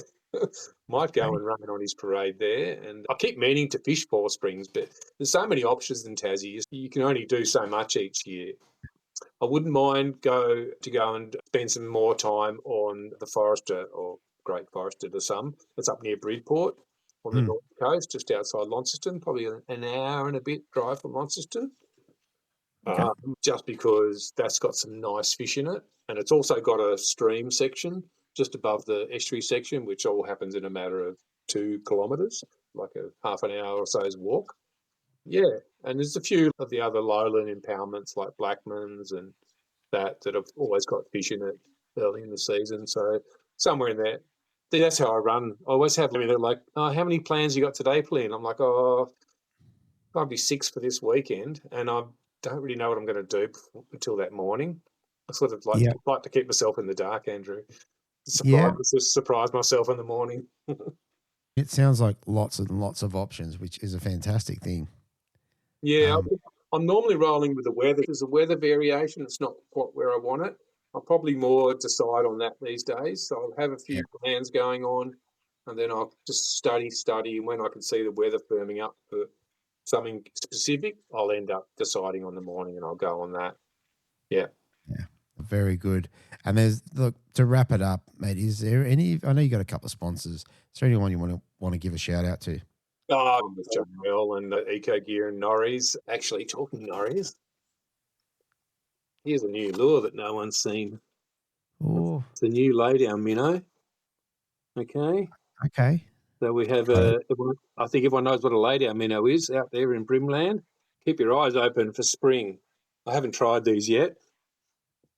Might go and run on his parade there. And I keep meaning to fish Four Springs, but there's so many options in Tassie. You can only do so much each year. I wouldn't mind go and spend some more time on the Forester or Great Forester to some. It's up near Bridport on the north coast, just outside Launceston, probably an hour and a bit drive from Launceston. Okay. Just because that's got some nice fish in it. And it's also got a stream section just above the estuary section, which all happens in a matter of 2 kilometres, like a half an hour or so's walk. Yeah, and there's a few of the other lowland impoundments like Blackman's and that have always got fish in it early in the season. So somewhere in there, that's how I run. I always have, they're like, oh, how many plans you got today, Plin? I'm like, probably 6 for this weekend, and I don't really know what I'm going to do until that morning. I sort of like to keep myself in the dark, Andrew. Surprise myself in the morning. It sounds like lots and lots of options, which is a fantastic thing. Yeah, I'm normally rolling with the weather. There's a weather variation. It's not quite where I want it. I'll probably more decide on that these days. So I'll have a few plans going on, and then I'll just study, and when I can see the weather firming up for something specific, I'll end up deciding on the morning and I'll go on that. Yeah. Yeah. Very good. And to wrap it up, mate, is there any, I know you got a couple of sponsors. Is there anyone you want to give a shout out to? I'm with John Mill and Eco Gear and Norries. Actually, talking Norries, here's a new lure that no one's seen. Oh. It's the new laydown minnow. Okay. So we have I think everyone knows what a laydown minnow is out there in Brimland. Keep your eyes open for spring. I haven't tried these yet.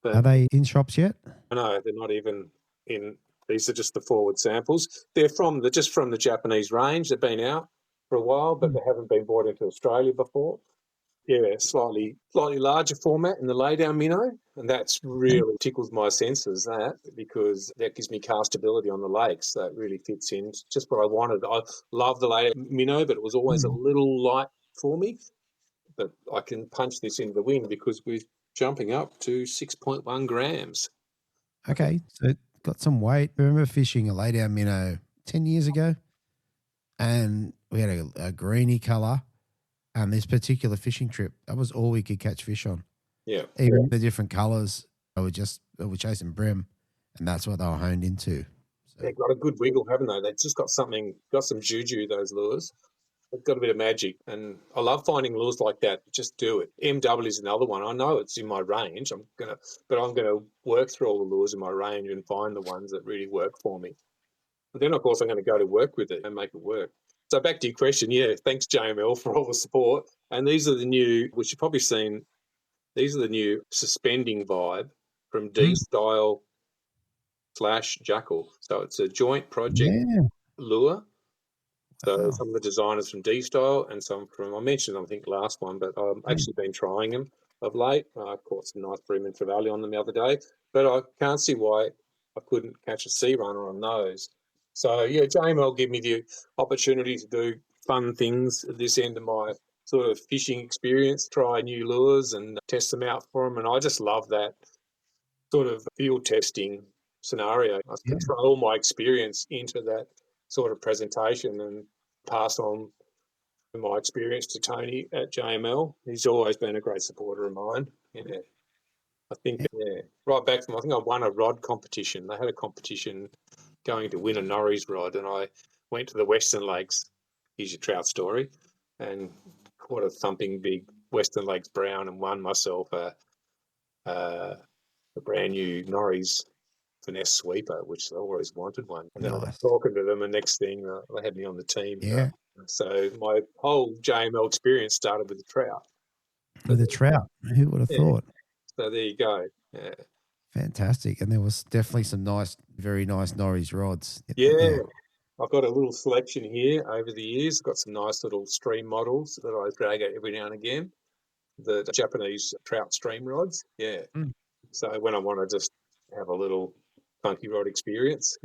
But are they in shops yet? No, they're not even in. These are just the forward samples. They're just from the Japanese range. They've been out for a while, but they haven't been brought into Australia before. Yeah, slightly larger format in the laydown minnow, and that's really tickles my senses, because that gives me castability on the lakes. So it really fits in. It's just what I wanted. I love the laydown minnow, but it was always a little light for me. But I can punch this into the wind because we're jumping up to 6.1 grams. Okay, so it got some weight. I remember fishing a laydown minnow 10 years ago, and we had a greeny colour. And this particular fishing trip, that was all we could catch fish on. Yeah. Even the different colours, they were chasing brim, and that's what they were honed into. So. They've got a good wiggle, haven't they? They've just got some juju, those lures. They've got a bit of magic, and I love finding lures like that. Just do it. MW is another one. I know it's in my range. I'm gonna work through all the lures in my range and find the ones that really work for me. But then, of course, I'm going to go to work with it and make it work. So back to your question, thanks JML for all the support. And these are the new, which you've probably seen, these are the new suspending vibe from D-Style / Jackal. So it's a joint project lure. So some of the designers from D-Style and some from, I mentioned, I think, last one, but I've actually been trying them of late. I caught some nice bream and trevally on them the other day, but I can't see why I couldn't catch a sea runner on those. So, JML gave me the opportunity to do fun things at this end of my sort of fishing experience, try new lures and test them out for them. And I just love that sort of field testing scenario. I can throw all my experience into that sort of presentation and pass on my experience to Tony at JML. He's always been a great supporter of mine. Yeah. I think, right back from, I think I won a rod competition. They had a competition going to win a Norries rod, and I went to the Western Lakes, here's your trout story, and caught a thumping big Western Lakes brown and won myself a brand new Norries finesse sweeper, which I always wanted one. And then I was talking to them, and next thing they had me on the team. Yeah. So my whole JML experience started with the trout. With the trout, who would have thought? So there you go. Yeah. Fantastic. And there was definitely some very nice Norries rods. Yeah. I've got a little selection here over the years. I've got some nice little stream models that I drag out every now and again. The Japanese trout stream rods. Yeah. So when I want to just have a little funky rod experience,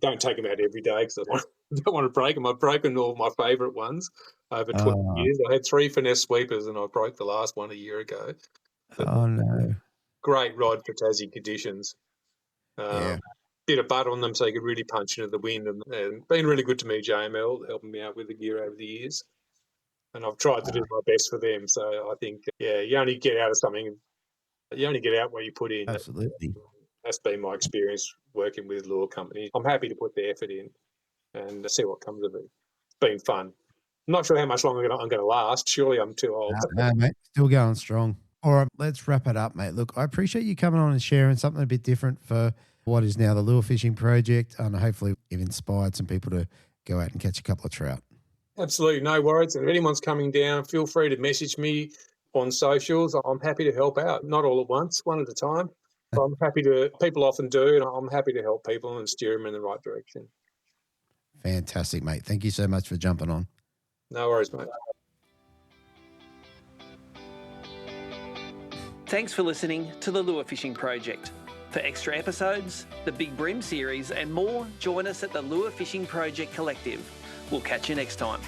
don't take them out every day because I don't want to break them. I've broken all my favourite ones over 20 years. I had 3 finesse sweepers and I broke the last one a year ago. But no. Great rod for Tassie conditions. bit of butt on them so you could really punch into the wind. And been really good to me, JML, helping me out with the gear over the years. And I've tried to do my best for them. So I think, you only get out of something, you only get out what you put in. Absolutely. That's been my experience working with lure companies. I'm happy to put the effort in and see what comes of it. It's been fun. I'm not sure how much longer I'm going to last. Surely I'm too old. No, mate, still going strong. All right, let's wrap it up, mate. Look, I appreciate you coming on and sharing something a bit different for what is now the Lure Fishing Project, and hopefully you've inspired some people to go out and catch a couple of trout. Absolutely, no worries. And if anyone's coming down, feel free to message me on socials. I'm happy to help out, not all at once, one at a time. I'm happy to, people often do, and I'm happy to help people and steer them in the right direction. Fantastic, mate. Thank you so much for jumping on. No worries, mate. Thanks for listening to the Lure Fishing Project. For extra episodes, the Big Brim series and more, join us at the Lure Fishing Project Collective. We'll catch you next time.